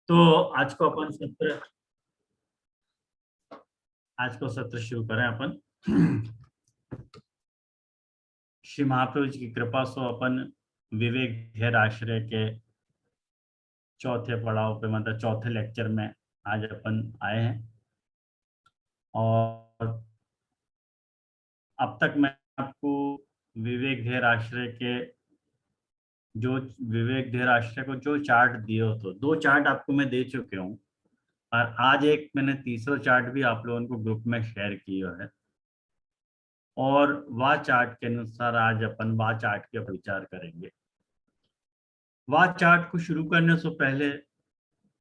तो आज को सत्र शुरू करें अपन। श्री महाप्रभु जी की कृपा से अपन विवेक धैर्य आश्रय के चौथे पड़ाव पे, मतलब चौथे लेक्चर में आज अपन आए हैं। और अब तक मैं आपको विवेक धैर्य आश्रय के जो चार्ट दिए हो, तो 2 चार्ट आपको मैं दे चुके हूँ और आज एक मैंने तीसरा चार्ट भी आप लोगों को ग्रुप में शेयर किया है। और वह चार्ट के अनुसार आज अपन वह चार्ट के ऊपर विचार करेंगे। वह चार्ट को शुरू करने से पहले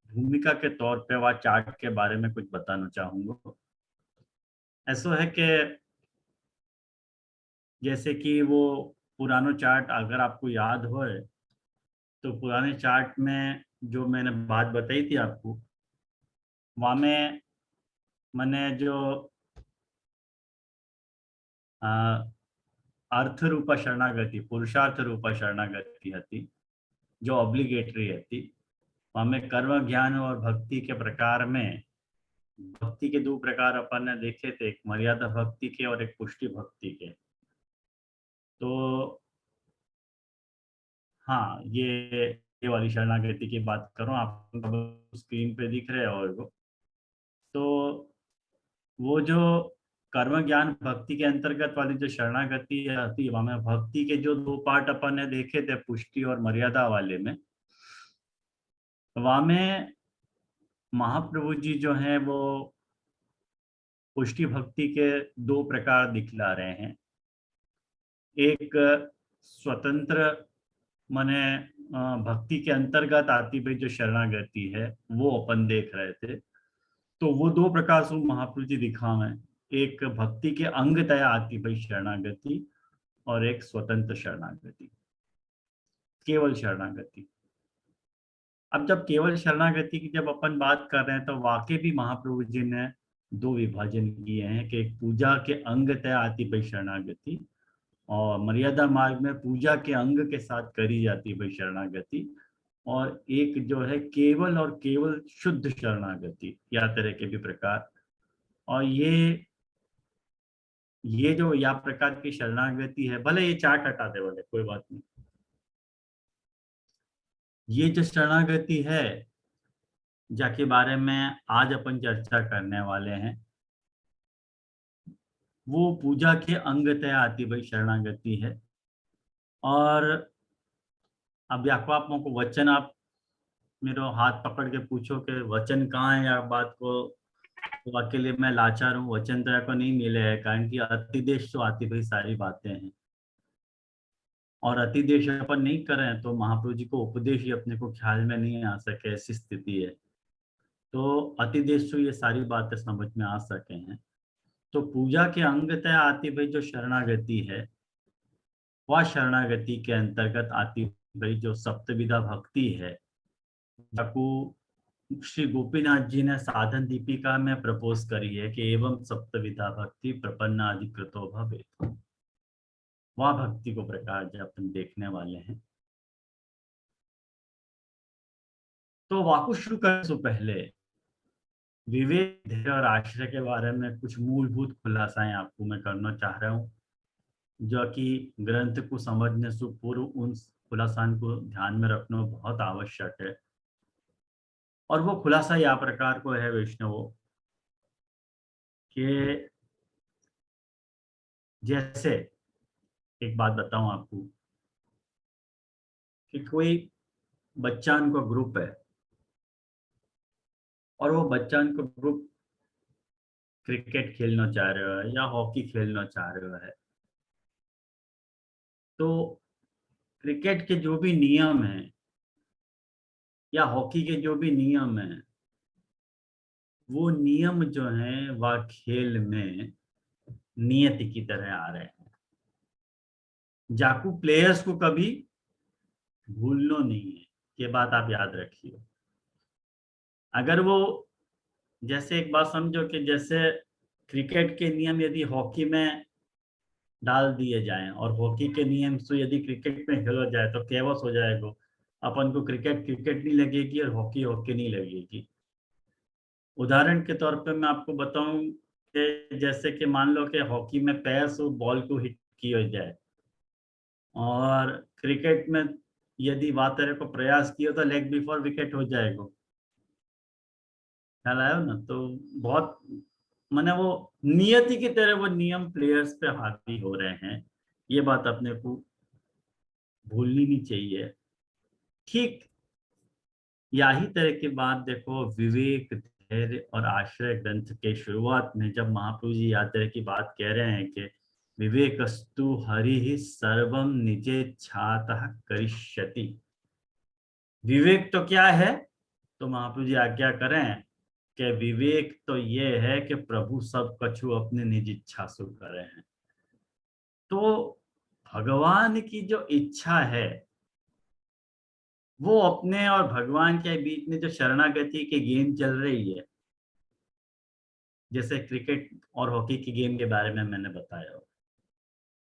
भूमिका के तौर पे वह चार्ट के बारे में कुछ बताना चाहूंगा। ऐसा है कि जैसे कि वो पुराना चार्ट अगर आपको याद हो, तो पुराने चार्ट में जो मैंने बात बताई थी आपको, वहाँ में मैंने जो अर्थ रूपा शरणागति, पुरुषार्थ रूपा शरणागति थी जो ऑब्लिगेटरी थी। हमें कर्म ज्ञान और भक्ति के प्रकार में भक्ति के 2 प्रकार अपन ने देखे थे, एक मर्यादा भक्ति के और एक पुष्टि भक्ति के। तो हाँ, ये वाली शरणागति की बात करूं, आप स्क्रीन पे दिख रहे हो। तो वो जो कर्म ज्ञान भक्ति के अंतर्गत वाली जो शरणागति आती, वहां भक्ति के जो 2 पार्ट अपन ने देखे थे, पुष्टि और मर्यादा वाले में, वहां में महाप्रभु जी जो हैं वो पुष्टि भक्ति के 2 प्रकार दिखला रहे हैं। एक स्वतंत्र माने भक्ति के अंतर्गत आती हुई जो शरणागति है, वो अपन देख रहे थे। तो वो 2 प्रकार से महाप्रभु जी दिखावे, एक भक्ति के अंग तया आती हुई शरणागति और एक स्वतंत्र शरणागति, केवल शरणागति। अब जब केवल शरणागति की जब अपन बात कर रहे हैं, तो वाकई भी महाप्रभु जी ने 2 विभाजन किए हैं कि एक पूजा के अंग तया आती हुई शरणागति और मर्यादा मार्ग में पूजा के अंग के साथ करी जाती है शरणागति, और एक जो है केवल और केवल शुद्ध शरणागति, या तरह के भी प्रकार। और ये जो या प्रकार की शरणागति है, भले ये चार्ट हटा दे बोले कोई बात नहीं, ये जो शरणागति है जाके बारे में आज अपन चर्चा करने वाले हैं, वो पूजा के अंग तय आती भाई शरणागति है। और अब आप को वचन, आप मेरे हाथ पकड़ के पूछो कि वचन कहाँ है या बात को, तो अकेले मैं लाचार हूँ, वचन तो को नहीं मिले है, कारण कि अतिदेश तो आती भाई सारी बातें हैं, और अतिदेश अपन नहीं करें तो महाप्रभु जी को उपदेश ही अपने को ख्याल में नहीं आ सके, ऐसी स्थिति है। तो अतिदेश तो ये सारी बातें समझ में आ सके हैं। तो पूजा के अंग तय आती भाई जो शरणागति है, वह शरणागति के अंतर्गत आती भाई जो सप्तविधा भक्ति है, जाकू श्री गोपीनाथ जी ने साधन दीपिका में प्रपोज करी है कि एवं सप्तविधा भक्ति प्रपन्ना अधिकृतो भवेत्। वह भक्ति को प्रकार जो अपन देखने वाले हैं। तो वाकु शुरू करने से पहले विवेक धैर्य और आश्रय के बारे में कुछ मूलभूत खुलासाएं आपको मैं करना चाह रहा हूं, जो कि ग्रंथ को समझने से पूर्व उन खुलासाओं को ध्यान में रखना बहुत आवश्यक है। और वो खुलासा या प्रकार को है वैष्णवों कि जैसे एक बात बताऊं आपको कि कोई बच्चा को ग्रुप है और वो बच्चा को ग्रुप क्रिकेट खेलना चाह रहे है या हॉकी खेलना चाह रहे है, तो क्रिकेट के जो भी नियम हैं या हॉकी के जो भी नियम हैं, वो नियम जो हैं वह खेल में नियति की तरह आ रहे हैं। जाकू प्लेयर्स को कभी भूलना नहीं है, ये बात आप याद रखिए। अगर वो, जैसे एक बात समझो कि जैसे क्रिकेट के नियम यदि हॉकी में डाल दिए जाएं और हॉकी के नियम से यदि क्रिकेट में खेला जाए तो केवस हो जाएगा। अपन को क्रिकेट क्रिकेट नहीं लगेगी और हॉकी हॉकी नहीं लगेगी। उदाहरण के तौर पे मैं आपको बताऊं कि जैसे कि मान लो कि हॉकी में पैर से बॉल को हिट किया जाए, और क्रिकेट में यदि वातरे को प्रयास किया तो लेग बिफोर विकेट हो जाएगा। ख्याल आया ना? तो बहुत माने वो नियति की तरह वो नियम प्लेयर्स पे हावी हो रहे हैं, ये बात अपने को भूलनी नहीं चाहिए। ठीक यही तरह की बात देखो विवेक धैर्य और आश्रय ग्रंथ के शुरुआत में जब महाप्रभु जी याद तरह की बात कह रहे हैं कि विवेकस्तु हरि सर्वम निजेच्छातः करिष्यति। विवेक तो क्या है? तो महाप्रभु जी आज्ञा करें कि विवेक तो ये है कि प्रभु सब कछु अपने निज इच्छा से कर रहे हैं। तो भगवान की जो इच्छा है वो अपने और भगवान के बीच में जो शरणागति की गेम चल रही है, जैसे क्रिकेट और हॉकी की गेम के बारे में मैंने बताया,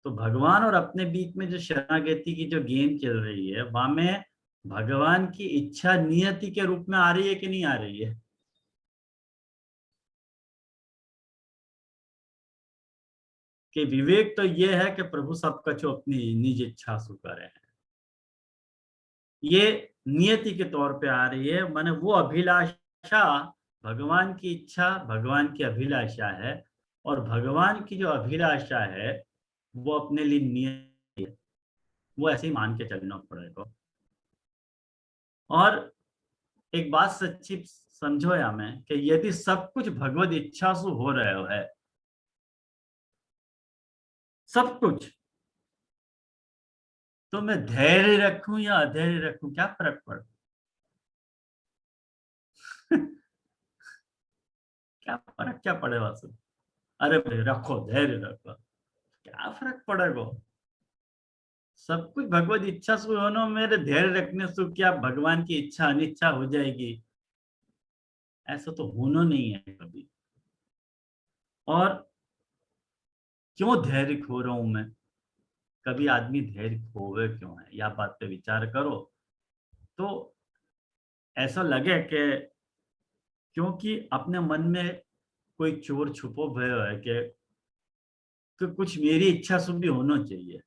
तो भगवान और अपने बीच में जो शरणागति की जो गेम चल रही है वहां में भगवान की इच्छा नियति के रूप में आ रही है कि नहीं आ रही है? कि विवेक तो ये है कि प्रभु सब कुछ अपनी निज इच्छा से करे हैं, ये नियति के तौर पे आ रही है। माने वो अभिलाषा भगवान की इच्छा भगवान की अभिलाषा है, और भगवान की जो अभिलाषा है वो अपने लिए नियति है, वो ऐसे ही मान के चलना पड़ेगा। और एक बात सच्ची समझो या मैं कि यदि सब कुछ भगवत इच्छा से हो रहा है, सब कुछ, तो मैं धैर्य रखूं या अधैर्य रखूं, क्या फर्क पड़ क्या फर्क क्या पड़ेगा सब? अरे भाई रखो, धैर्य रखो, क्या फर्क पड़ेगा? सब कुछ भगवत इच्छा से होना, मेरे धैर्य रखने से क्या भगवान की इच्छा अनिच्छा हो जाएगी? ऐसा तो होना नहीं है कभी। और क्यों धैर्य खो रहा हूं मैं? कभी आदमी धैर्य खोवे क्यों है, या बात पे विचार करो। तो ऐसा लगे कि क्योंकि अपने मन में कोई चोर छुपो भयो है कि कुछ मेरी इच्छा से भी होना चाहिए।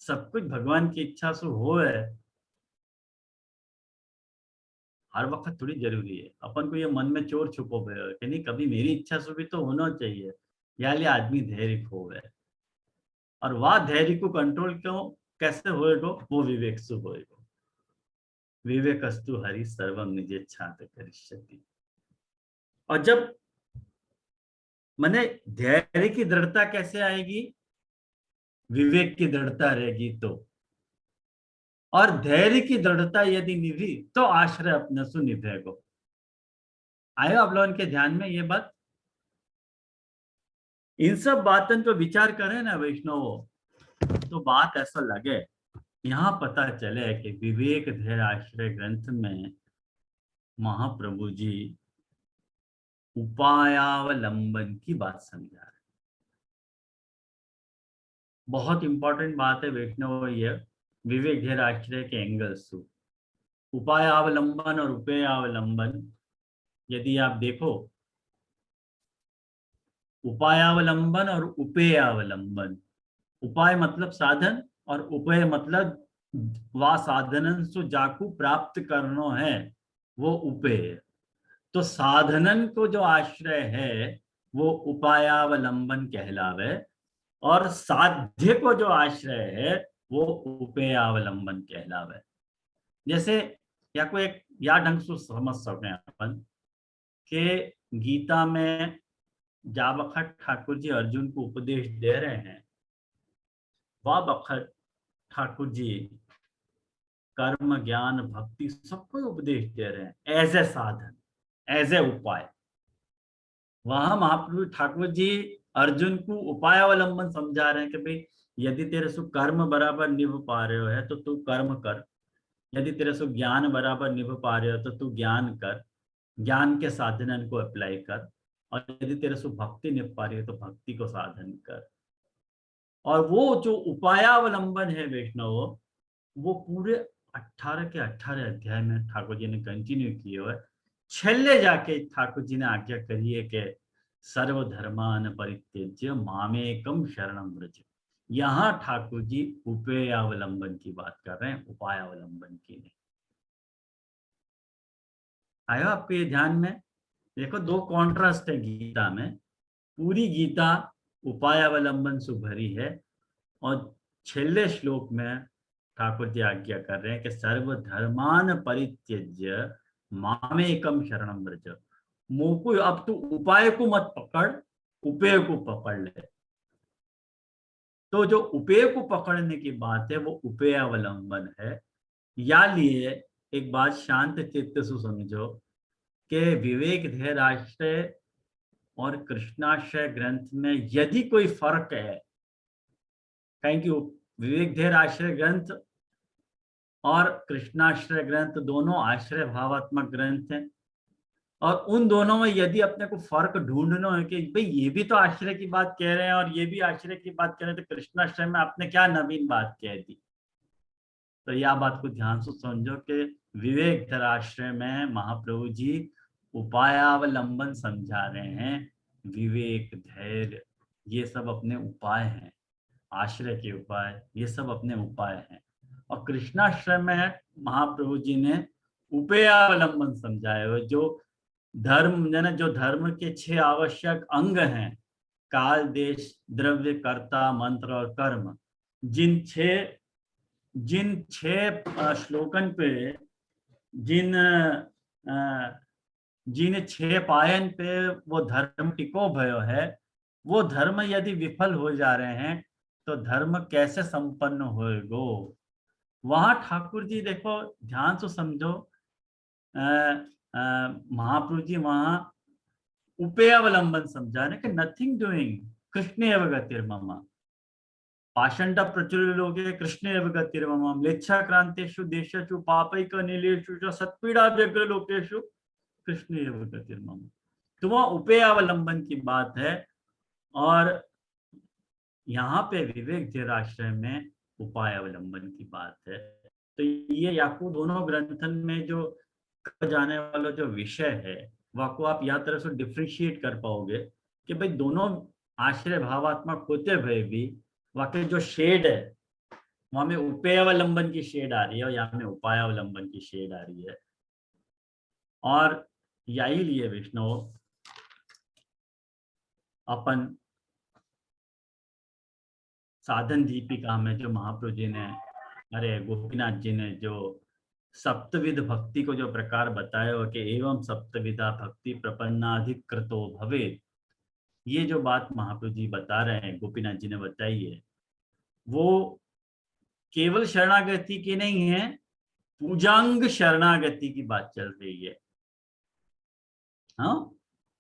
सब कुछ भगवान की इच्छा से हो है, हर वक्त थोड़ी जरूरी है। अपन को ये मन में चोर छुपो भयो है कि नहीं, कभी मेरी इच्छा से भी तो होना चाहिए, या लिए आदमी धैर्य खो है। और वह धैर्य को कंट्रोल क्यों कैसे होएगा? वो विवेक से होएगा। विवेकस्तु हरि सर्वम निजेच्छात करिष्यति। और जब माने धैर्य की दृढ़ता कैसे आएगी? विवेक की दृढ़ता रहेगी तो। और धैर्य की दृढ़ता यदि निभी तो आश्रय अपने से निभेगा। आयो आप लोगों के ध्यान में ये बात? इन सब बातों पर विचार करें ना वैष्णव, तो बात ऐसा लगे, यहाँ पता चले कि विवेक धैर्य आश्रय ग्रंथ में महाप्रभु जी उपायावलंबन की बात समझा रहे। बहुत इंपॉर्टेंट बात है वैष्णव ये, विवेक धैर्य आश्रय के एंगल से उपायावलंबन और उपेयावलंबन यदि आप देखो, उपायावलंबन और उपेयावलंबन, उपाय मतलब साधन और उपेय मतलब वा साधनन सो जाकू प्राप्त करनो है, वो उपेय। तो साधनन को जो आश्रय है वो उपायावलंबन कहलावे, और साध्य को जो आश्रय है वो उपेयावलंबन कहलावे। जैसे या कोई एक या ढंग से समझ सके अपन कि गीता में जा बखत ठाकुर जी अर्जुन को उपदेश दे रहे हैं, वह बखत ठाकुर जी कर्म ज्ञान भक्ति सबको उपदेश दे रहे हैं एज ए साधन, एज ए उपाय। वहां महाप्रभु ठाकुर जी अर्जुन को उपाय अवलंबन समझा रहे हैं कि भाई यदि तेरे से कर्म बराबर निभ पा रहे हो है तो तू कर्म कर, यदि तेरे से ज्ञान बराबर निभ पा रहे हो तो तू ज्ञान कर, ज्ञान के साधन को अप्लाई कर, और यदि तेरे से भक्ति निभ पा रही है तो भक्ति को साधन कर। और वो जो उपायावलंबन है वैष्णव, वो पूरे 18 के 18 अध्याय में ठाकुर जी ने कंटिन्यू किए हुए। छेले जाके ठाकुर जी ने आज्ञा करी है कि सर्वधर्मान परित्यज्य मामेकम शरणम व्रज। यहाँ ठाकुर जी उपेयावलंबन की बात कर रहे हैं, उपायावलंबन की नहीं। आयो आपके ये ध्यान में? देखो दो कॉन्ट्रास्ट है गीता में। पूरी गीता उपायावलंबन से भरी है और छेले श्लोक में ठाकुर जी आज्ञा कर रहे हैं कि सर्वधर्मान परित्यज्य मामेकम शरणम व्रज। मोको अब तू उपाय को मत पकड़, उपेय को पकड़ ले। तो जो उपेय को पकड़ने की बात है वो उपेयावलंबन है। या लिए एक बात शांत चित्त से समझो कि विवेक धैर्याश्रय और कृष्णाश्रय ग्रंथ में यदि कोई फर्क है, कहीं कि विवेक धैर्याश्रय ग्रंथ और कृष्णाश्रय ग्रंथ दोनों आश्रय भावात्मक ग्रंथ हैं, और उन दोनों में यदि अपने को फर्क ढूंढना है कि भाई ये भी तो आश्रय की बात कह रहे हैं और ये भी आश्रय की बात कह रहे हैं, तो कृष्णाश्रय में आपने क्या नवीन बात कह दी। तो यह बात को ध्यान से समझो कि विवेक धराश्रय में महाप्रभु जी उपायावलंबन समझा रहे हैं। विवेक धैर्य ये सब अपने उपाय हैं, आश्रय के उपाय ये सब अपने उपाय हैं। और कृष्णाश्रय में महाप्रभु जी ने उपेयावलंबन समझाए हुए, जो धर्म जो धर्म के 6 आवश्यक अंग हैं, काल देश द्रव्य कर्ता मंत्र और कर्म, जिन छह श्लोकन पे जिन 6 पायन पे वो धर्म टिको भयो है, वो धर्म यदि विफल हो जा रहे हैं तो धर्म कैसे संपन्न होएगो। वहां ठाकुर जी देखो ध्यान से समझो, महाप्रभु जी वहां उपेयावलंबन समझा रहे कि नथिंग डूइंग कृष्ण एव गतिर्मम, पाषंड प्रचुर लोगे कृष्ण एव गतिर्मम, म्लेच्छा क्रांतेषु देशेषु पापैक नीलेषु च सत्पीड़ा व्यग्र लोकेषु कृष्ण एव गतिर्मम। तो वह उपेयावलंबन की बात है। और यहाँ पे विवेक धैर्याश्रय में उपाय अवलंबन की बात है। तो ये याकू दोनों ग्रंथन में जो जाने वाला जो विषय है वह को आप या तरह से डिफ्रेंशिएट कर पाओगे कि भाई दोनों आश्रय भावात्मक होते हुए भी वाकई जो शेड है वहां में उपेयावलंबन की शेड आ रही है और यहाँ में उपायावलंबन की शेड आ रही है। और यही लिए विष्णु अपन साधन दीपिका में जो महाप्रभु जी ने, अरे गोपीनाथ जी ने जो सप्तविध भक्ति को जो प्रकार बताया हो कि एवं सप्तविधा भक्ति प्रपन्नाधिकृतो भवेत्, ये जो बात महाप्रभु जी बता रहे हैं, गोपीनाथ जी ने बताई है, वो केवल शरणागति की नहीं है, पूजांग शरणागति की बात चल रही है। हाँ,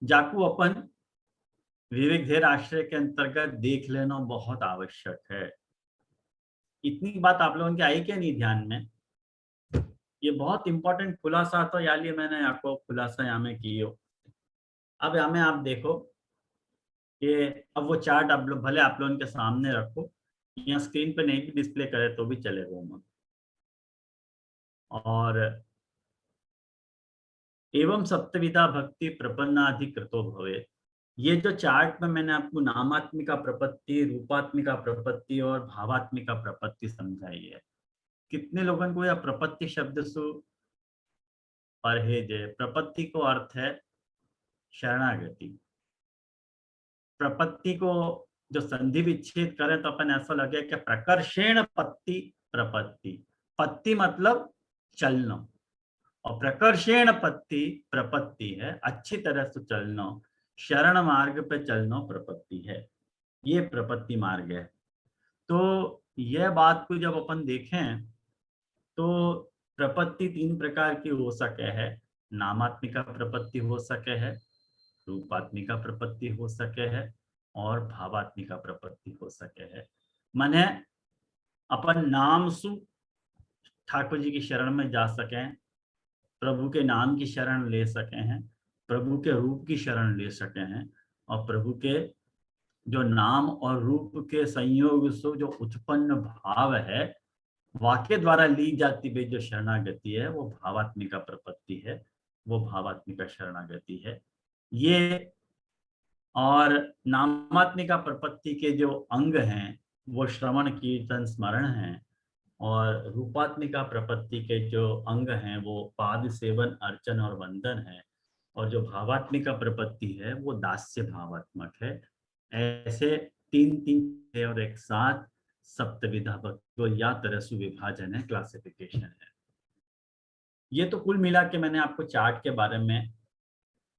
जाकू अपन विवेक धैर्य आश्रय के अंतर्गत देख लेना बहुत आवश्यक है। इतनी बात आप लोगों के आई क्या नहीं ध्यान में? ये बहुत इंपॉर्टेंट खुलासा तो यार ये मैंने आपको खुलासा यहाँ में की हो। अब यहाँ में आप देखो कि अब वो चार्ट आप लोग भले आप लोगों के सामने रखो, यहाँ स्क्रीन पे नहीं भी डिस्प्ले करे तो भी चलेगा वो। और एवं सप्तविधा भक्ति प्रपन्नाधिकृतो भवे, ये जो चार्ट में मैंने आपको नामात्मिका प्रपत्ति, रूपात्मिका प्रपत्ति और भावात्मिका प्रपत्ति समझाई है। कितने लोगों को यह प्रपत्ति शब्द से परहेज है? प्रपत्ति को अर्थ है शरणागति। प्रपत्ति को जो संधि विच्छेद करें तो अपन ऐसा लगे कि प्रकर्षेण पत्ति प्रपत्ति, पत्ति मतलब चलना, और प्रकर्षेण पत्ति प्रपत्ति है अच्छी तरह से चलना, शरण मार्ग पे चलना प्रपत्ति है, ये प्रपत्ति मार्ग है। तो यह बात को जब अपन देखें तो प्रपत्ति 3 प्रकार की हो सके है। नामात्मिका प्रपत्ति हो सके है, रूपात्मिका प्रपत्ति हो सके है, और भावात्मिका प्रपत्ति हो सके है। माने अपन नाम सु ठाकुर जी की शरण में जा सकें, प्रभु के नाम की शरण ले सके हैं, प्रभु के रूप की शरण ले सके हैं, और प्रभु के जो नाम और रूप के संयोग से जो उत्पन्न भाव है वाक्य द्वारा ली जाती हुई जो शरणागति है वो भावात्मिका प्रपत्ति है, वो भावात्मिका शरणागति है ये। और नामात्मिका प्रपत्ति के जो अंग हैं वो श्रवण कीर्तन स्मरण हैं, और रूपात्मिका प्रपत्ति के जो अंग हैं वो पाद सेवन अर्चन और वंदन है, और जो भावात्मिका प्रपत्ति है वो दास्य भावात्मक है। ऐसे तीन तीन है और एक साथ सप्तविधा भक्ति या तरसु विभाजन है, क्लासिफिकेशन है। ये तो कुल मिला के मैंने आपको चार्ट के बारे में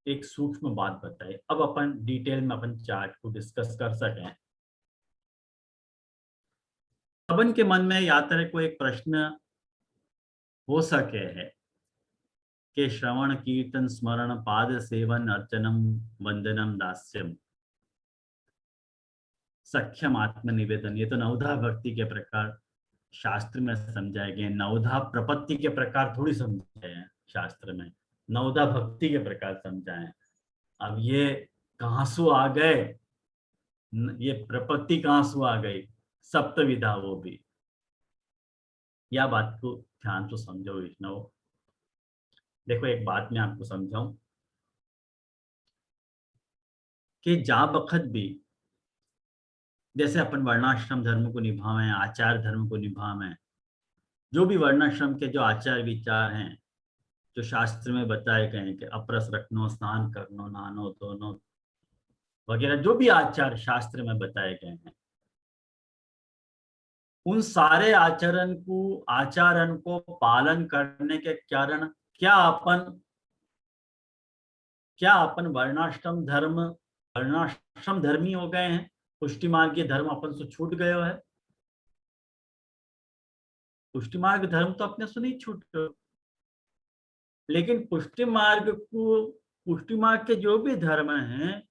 एक सूक्ष्म बात बताई। अब अपन डिटेल में अपन चार्ट को डिस्कस कर सकें। अपन के मन में या तरह को एक प्रश्न हो सके है कि श्रवण कीर्तन स्मरण पाद सेवन अर्चनम वंदनम दास्यम सख्यम आत्मनिवेदन, ये तो नवधा भक्ति के प्रकार शास्त्र में समझाए गए। नवधा प्रपत्ति के प्रकार थोड़ी समझाए हैं शास्त्र में, नवधा भक्ति के प्रकार समझाए। अब ये कहां से आ गए, ये प्रपत्ति कहां से आ गई, सप्तविधा वो भी। या बात को ध्यान से समझो विष्णु। देखो एक बात मैं आपको समझाऊं कि जा बखत भी जैसे अपन वर्णाश्रम धर्म को निभावें, आचार धर्म को निभावें, जो भी वर्णाश्रम के जो आचार विचार हैं जो शास्त्र में बताए गए हैं कि अपरस रखनो, स्नान करनो, नहानो धोनो वगैरह, जो भी आचार शास्त्र में बताए गए हैं, उन सारे आचरण को पालन करने के कारण क्या अपन वर्णाश्रम धर्मी हो गए हैं? पुष्टि मार्ग के धर्म अपन से छूट गए है? पुष्टि मार्ग धर्म तो अपने से नहीं छूट गए, लेकिन पुष्टि मार्ग के जो भी धर्म हैं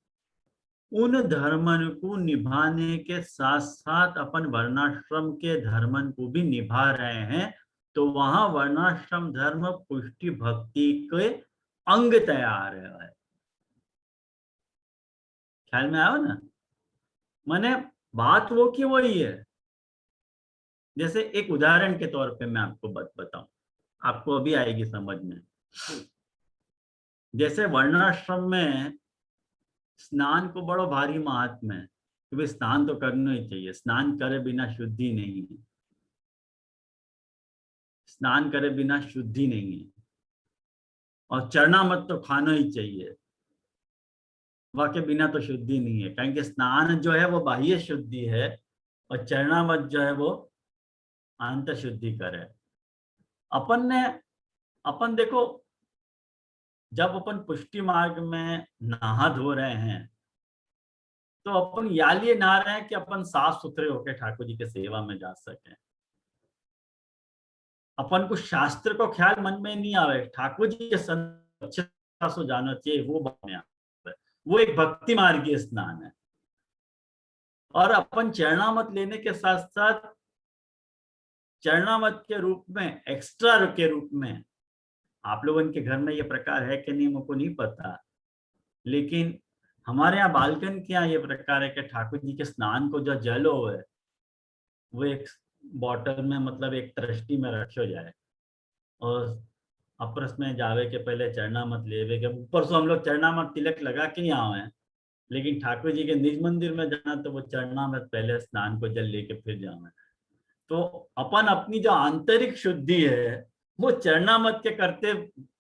उन धर्मन को निभाने के साथ साथ अपन वर्णाश्रम के धर्मन को भी निभा रहे हैं, तो वहां वर्णाश्रम धर्म पुष्टि भक्ति के अंग तैयार है। ख्याल में आया ना? माने बात वो की वही है। जैसे एक उदाहरण के तौर पे मैं आपको बताऊं, आपको अभी आएगी समझ में। जैसे वर्णाश्रम में स्नान को बड़ो भारी महात्म है, क्योंकि स्नान तो करना ही चाहिए, स्नान करे बिना शुद्धि नहीं है, स्नान करे बिना शुद्धि नहीं है। और चरणामृत तो खाना ही चाहिए, वह के बिना तो शुद्धि नहीं है, कारण कि स्नान जो है वो बाह्य शुद्धि है और चरणामृत जो है वो आंतर शुद्धि करे। अपन देखो, जब अपन पुष्टि मार्ग में नहा धो रहे हैं तो अपन या लिए नहा रहे हैं कि अपन साफ सुथरे होकर ठाकुर जी के सेवा में जा सके। अपन को शास्त्र को ख्याल मन में नहीं आवे, ठाकुर जी के स्वच्छता से जाना चाहिए, वो बात में आवे। वो एक भक्ति मार्गीय स्नान है। और अपन चरणामत लेने के साथ साथ चरणामत के रूप में, एक्स्ट्रा के रूप में, आप लोगों के घर में ये प्रकार है कि नहीं मुझको नहीं पता, लेकिन हमारे यहाँ बालकन के यहाँ ये प्रकार है कि ठाकुर जी के स्नान को जो जल हो है वो एक बॉटल में, मतलब एक तृष्टि में रखो जाए, और अपरस में जावे के पहले चरणामत लेवे के ऊपर से हम लोग चरणामत तिलक लगा के ही आवे हैं, लेकिन ठाकुर जी के निज मंदिर में जाना तो वो चरणामत पहले स्नान को जल लेके फिर जावे। तो अपन अपनी जो आंतरिक शुद्धि है वो चरणामत के करते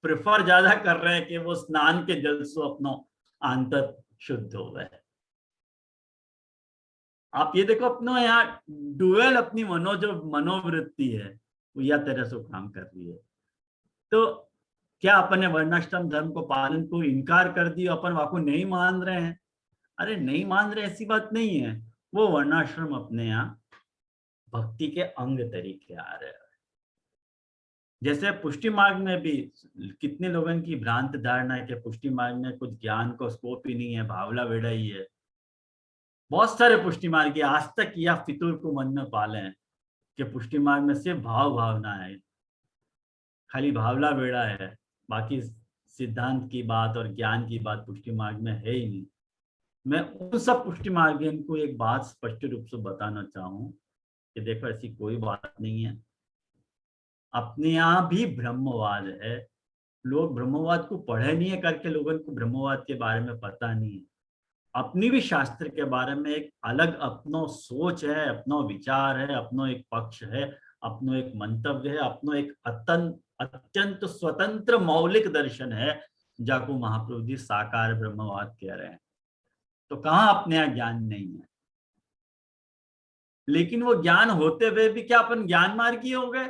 प्रेफर ज्यादा कर रहे हैं कि वो स्नान के जल से अपना आंतर शुद्ध हो गए। आप ये देखो अपना यहाँ डुएल अपनी जो मनोवृत्ति है वो या तरह से काम कर रही है। तो क्या अपन ने वर्णाश्रम धर्म को पालन को इनकार कर दिया, अपन वाको नहीं मान रहे हैं? अरे नहीं मान रहे ऐसी बात नहीं है, वो वर्णाश्रम अपने यहाँ भक्ति के अंग तरीके आ रहे हैं। जैसे पुष्टि मार्ग में भी कितने लोगों की भ्रांत धारणा है कि पुष्टि मार्ग में कुछ ज्ञान को स्कोप ही नहीं है, भावला वेड़ा ही है। बहुत सारे पुष्टि मार्ग आज तक या फितूर को मन में पाले हैं कि पुष्टि मार्ग में सिर्फ भावना है, खाली भावला वेड़ा है, बाकी सिद्धांत की बात और ज्ञान की बात पुष्टि मार्ग में है ही नहीं। मैं उन सब पुष्टि मार्गियन को एक बात स्पष्ट रूप से बताना चाहूँ कि देखो ऐसी कोई बात नहीं है। अपने यहाँ भी ब्रह्मवाद है। लोग ब्रह्मवाद को पढ़े नहीं है करके लोगों को ब्रह्मवाद के बारे में पता नहीं है। अपनी भी शास्त्र के बारे में एक अलग अपनो सोच है, अपनो विचार है, अपनो एक पक्ष है, अपनो एक मंतव्य है, अपनो एक अत्यंत स्वतंत्र मौलिक दर्शन है, जाको महाप्रभु जी साकार ब्रह्मवाद कह रहे हैं। तो कहाँ अपने यहाँ ज्ञान नहीं है? लेकिन वो ज्ञान होते हुए भी क्या अपन ज्ञान मार्गी हो गए?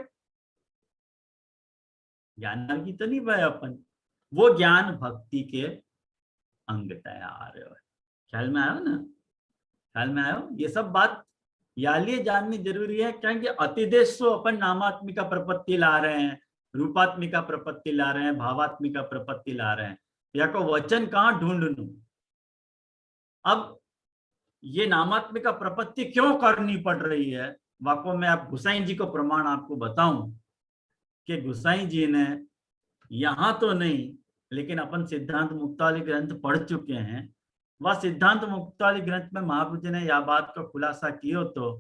ज्ञान मार्गी तो नहीं भाई अपन। वो ज्ञान भक्ति के अंग आ रहे हो। ख्याल में आयो ना? ख्याल में आयो? ये सब बात या लिए जाननी जरूरी है, क्योंकि अतिदेश तो अपन नामात्मिका प्रपत्ति ला रहे हैं, रूपात्मिका प्रपत्ति ला रहे हैं, भावात्मिका प्रपत्ति ला रहे हैं, या को वचन कहाँ ढूंढ लूं? अब ये नामात्मिका प्रपत्ति क्यों करनी पड़ रही है? वाको मैं आप गुसाई जी को प्रमाण आपको बताऊं कि गुसाई जी ने यहां तो नहीं, लेकिन अपन सिद्धांत मुक्तावली ग्रंथ पढ़ चुके हैं। वह सिद्धांत मुक्तावली ग्रंथ में महाप्रभु जी ने यह बात का खुलासा किया तो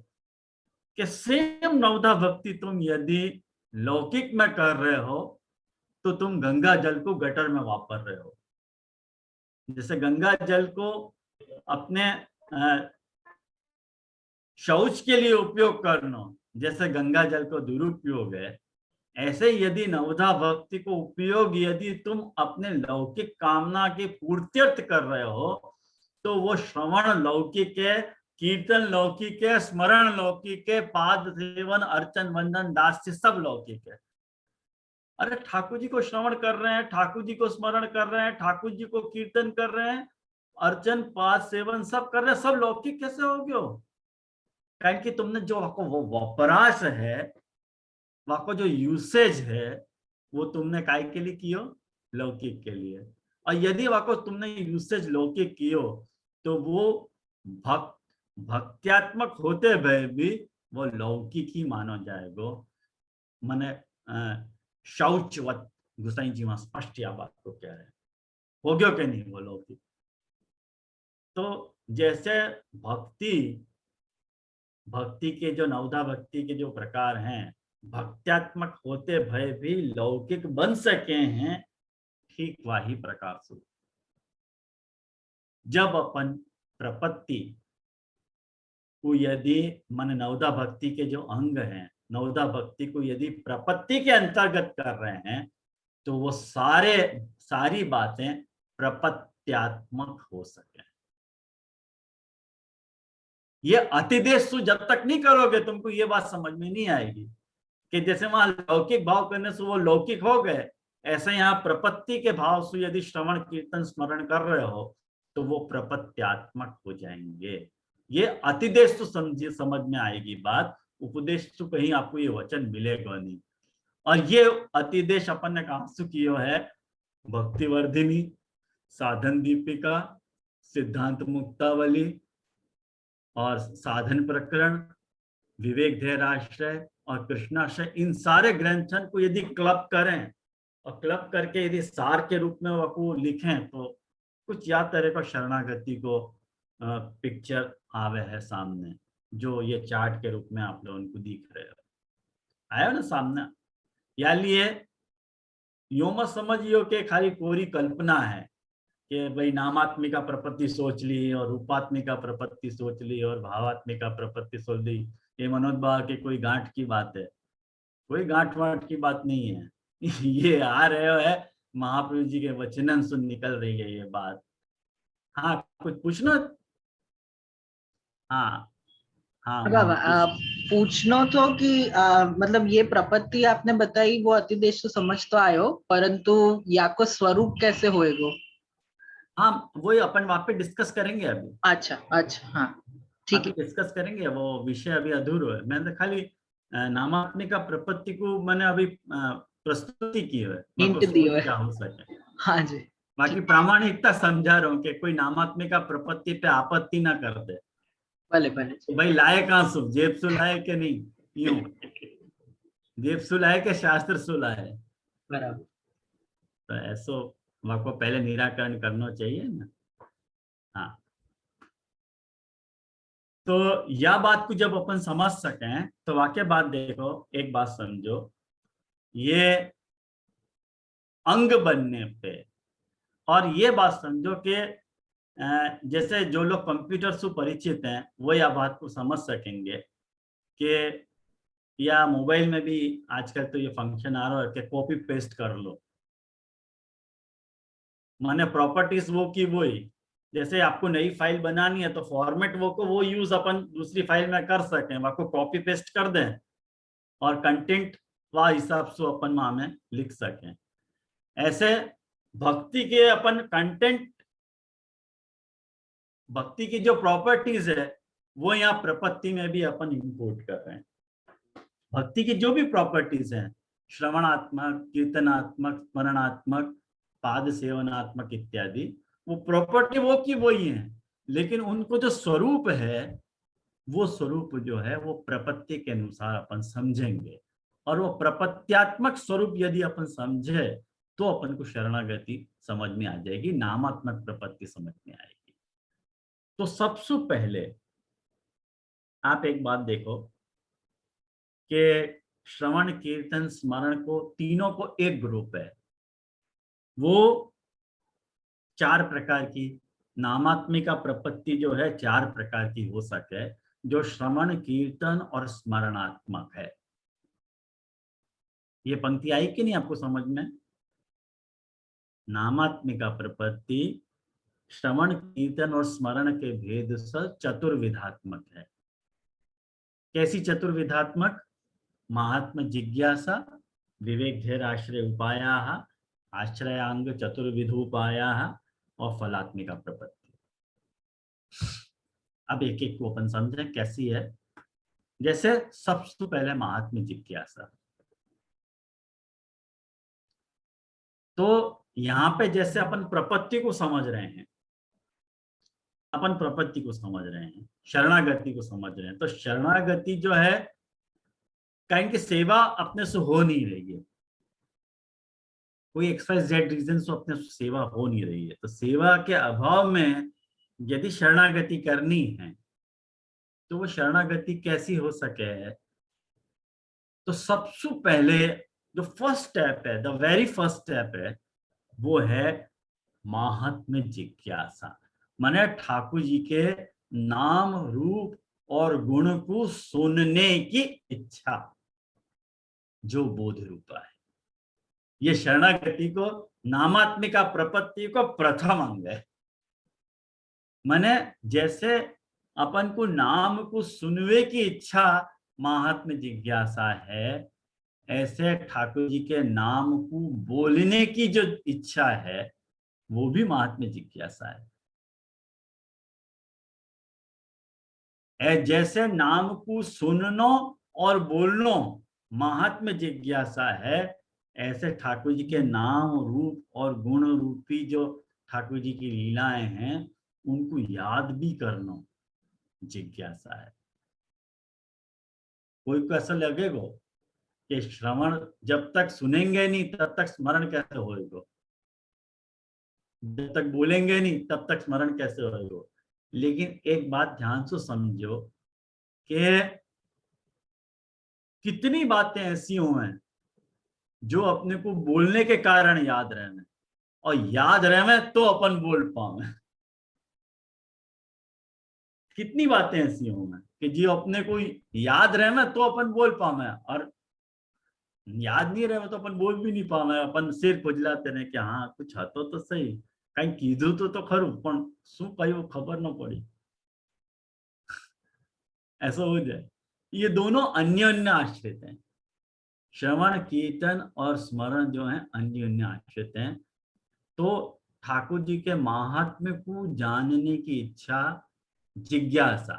कि सेम नवधा भक्ति तुम यदि लौकिक में कर रहे हो तो तुम गंगा जल को गटर में वापर रहे हो। जैसे गंगा जल को अपने शौच के लिए उपयोग करना, जैसे गंगा जल को दुरुपयोग है, ऐसे यदि नवधा भक्ति को उपयोग यदि तुम अपने लौकिक कामना के पूर्त्यर्थ कर रहे हो तो वो श्रवण लौकिक है, कीर्तन लौकिक है, स्मरण लौकिक है, पाद सेवन अर्चन वंदन दास्य सब लौकिक है। अरे ठाकुर जी को श्रवण कर रहे हैं, ठाकुर जी को स्मरण कर रहे हैं, ठाकुर जी को कीर्तन कर रहे हैं, अर्चन पाद सेवन सब कर रहे हैं, सब लौकिक कैसे हो गयो? कारण कि तुमने जो वो वपराश है, वहां को जो यूसेज है, वो तुमने काय के लिए कियो? लौकिक के लिए। और यदि वहां को तुमने यूसेज लौकिक कियो तो वो भक्त्यात्मक होते हुए भी वो लौकिक ही मानो जाएगा। माने शौचवत गुसाई जी वहां स्पष्ट या बात को कह रहे हैं। हो गयो कि नहीं वो लौकिक? तो जैसे भक्ति के जो नवधा भक्ति के जो प्रकार हैं, भक्त्यात्मक होते भय भी लौकिक बन सके हैं, ठीक वही प्रकार से जब अपन प्रपत्ति को यदि मन नवधा भक्ति के जो अंग हैं, नवधा भक्ति को यदि प्रपत्ति के अंतर्गत कर रहे हैं तो वो सारी बातें प्रपत्यात्मक हो सके। ये अतिदेश जब तक नहीं करोगे तुमको ये बात समझ में नहीं आएगी कि जैसे वहां लौकिक भाव करने से वो लौकिक हो गए, ऐसे यहाँ प्रपत्ति के भाव से यदि श्रवण कीर्तन स्मरण कर रहे हो तो वो प्रपत्यात्मक हो जाएंगे। ये अतिदेश तो समझ में आएगी बात, उपदेश तो कहीं आपको ये वचन मिलेगा नहीं। और ये अतिदेश अपन ने कहा से कियो है? भक्तिवर्धिनी, साधन दीपिका, सिद्धांत मुक्तावली और साधन प्रकरण, विवेक धैर्याश्रय और कृष्णाश्रय, इन सारे ग्रंथन को यदि क्लब करें और क्लब करके यदि सार के रूप में वो लिखें तो कुछ या तरह का शरणागति को पिक्चर आवे है सामने, जो ये चार्ट के रूप में आप लोगों को दिख रहे हो। आयो ना सामने? या लिए यो मत समझियो कि खाली कोरी कल्पना है कि भाई नामात्मिका प्रपत्ति सोच ली और रूपात्मिका प्रपत्ति सोच ली और भावात्मिका प्रपत्ति सोच ली, ये मनोज बाबा की कोई गांठ की बात है? कोई गांठ वांठ की बात नहीं है। ये आ रहे है महाप्रभु जी के वचनन सुन निकल रही है ये बात। हाँ कुछ पूछना? हाँ हाँ बाबा कुछ पूछना तो कि मतलब ये प्रपत्ति आपने बताई वो अतिदेश तो समझ तो आयो, परंतु या को स्वरूप कैसे होएगो? हाँ वही अपन वहां पे डिस्कस करेंगे अभी। अच्छा अच्छा, हाँ ठीक अभी है। डिस्कस करेंगे, वो विषय अभी अधूरा है। मैंने खाली नामात्मिका प्रपत्ति को मैंने अभी प्रस्तुति की है, हिंट मतलब दियो सोच है। क्या हो सके। हाँ जी बाकी ठीक। प्रामाणिकता समझा रहा हूँ कि कोई नामात्मिका प्रपत्ति पे आपत्ति ना कर दे भले भले तो जी। भाई लाए कहाँ सु, जेब सु लाए के नहीं? यूं जेब सु लाए के शास्त्र सु लाए? बराबर। तो ऐसो वहाँ को पहले निराकरण करना चाहिए ना। हाँ तो यह बात को जब अपन समझ सकें तो वाकई बात देखो, एक बात समझो ये अंग बनने पे, और ये बात समझो कि जैसे जो लोग कंप्यूटर से परिचित हैं वो यह बात को समझ सकेंगे कि, या मोबाइल में भी आजकल तो ये फंक्शन आ रहा है कि कॉपी पेस्ट कर लो, माने प्रॉपर्टीज वो की वही। जैसे आपको नई फाइल बनानी है तो फॉर्मेट वो को वो यूज अपन दूसरी फाइल में कर सकें, आपको कॉपी पेस्ट कर दें और कंटेंट वा हिसाब से अपन वहां में लिख सकें। ऐसे भक्ति के अपन कंटेंट, भक्ति की जो प्रॉपर्टीज है वो यहाँ प्रपत्ति में भी अपन इंपोर्ट कर रहे हैं। भक्ति की जो भी प्रॉपर्टीज हैं, श्रवणात्मक, कीर्तनात्मक, स्मरणात्मक, पाद सेवनात्मक इत्यादि, वो प्रॉपर्टी वो की वही है, लेकिन उनको जो स्वरूप है वो स्वरूप जो है वो प्रपत्ति के अनुसार अपन समझेंगे, और वो प्रपत्यात्मक स्वरूप यदि अपन समझे तो अपन को शरणागति समझ में आ जाएगी, नामात्मक प्रपत्ति समझ में आएगी। तो सबसे पहले आप एक बात देखो कि श्रवण कीर्तन स्मरण को तीनों को एक ग्रुप है, वो 4 प्रकार की नामात्मिका प्रपत्ति जो है 4 प्रकार की हो सके, जो श्रवण कीर्तन और स्मरणात्मक है। ये पंक्ति आई कि नहीं आपको समझ में? नामात्मिका प्रपत्ति श्रवण कीर्तन और स्मरण के भेद से चतुर्विधात्मक है। कैसी चतुर्विधात्मक? महात्म जिज्ञासा, विवेक धैर्य आश्रय उपायाः, आश्रयांग चतुर्विधोपायाः और फलात्मिका प्रपत्ति। अब एक एक को अपन समझें कैसी है। जैसे सबसे पहले महात्म जिज्ञासा, तो यहाँ पे जैसे अपन प्रपत्ति को समझ रहे हैं, अपन प्रपत्ति को समझ रहे हैं, शरणागति को समझ रहे हैं, तो शरणागति जो है कहीं की सेवा अपने से हो नहीं रही है, कोई XYZ रीजन से अपने से सेवा हो नहीं रही है, तो सेवा के अभाव में यदि शरणागति करनी है तो वो शरणागति कैसी हो सके? तो सबसे पहले जो फर्स्ट स्टेप है, द वेरी फर्स्ट स्टेप है, वो है महात्म्य जिज्ञासा, माने ठाकुर जी के नाम रूप और गुण को सुनने की इच्छा, जो बोध रूपा है। ये शरणागति को नामात्मिका प्रपत्ति को प्रथम अंग है। माने जैसे अपन को नाम को सुनवे की इच्छा महात्म्य जिज्ञासा है, ऐसे ठाकुर जी के नाम को बोलने की जो इच्छा है वो भी महात्म्य जिज्ञासा है। जैसे नाम को सुननो और बोलनो महात्म्य जिज्ञासा है, ऐसे ठाकुर जी के नाम रूप और गुण रूपी जो ठाकुर जी की लीलाएं हैं उनको याद भी करना जिज्ञासा है। कोई को ऐसा लगेगा कि श्रवण जब तक सुनेंगे नहीं तब तक स्मरण कैसे होएगा, जब तक बोलेंगे नहीं तब तक स्मरण कैसे होएगा। लेकिन एक बात ध्यान से समझो कि कितनी बातें ऐसी हुई हैं जो अपने को बोलने के कारण याद रहने, और याद रहे तो अपन बोल पाए। कितनी बातें ऐसी होंगी कि जो अपने को याद रहे तो अपन बोल पाए, और याद नहीं रहे तो अपन बोल भी नहीं पाए, अपन सिर खुजलाते रहे कि हाँ कुछ હતો तो सही, कहीं कीधું तो खરું પણ શું કહ્યું खबर न पड़ी, ऐसा हो जाए। ये दोनों अन्योन्य आश्रित हैं, श्रवण कीर्तन और स्मरण जो है अन्योन्य आश्रित हैं। तो ठाकुर जी के महात्म्य को जानने की इच्छा, जिज्ञासा,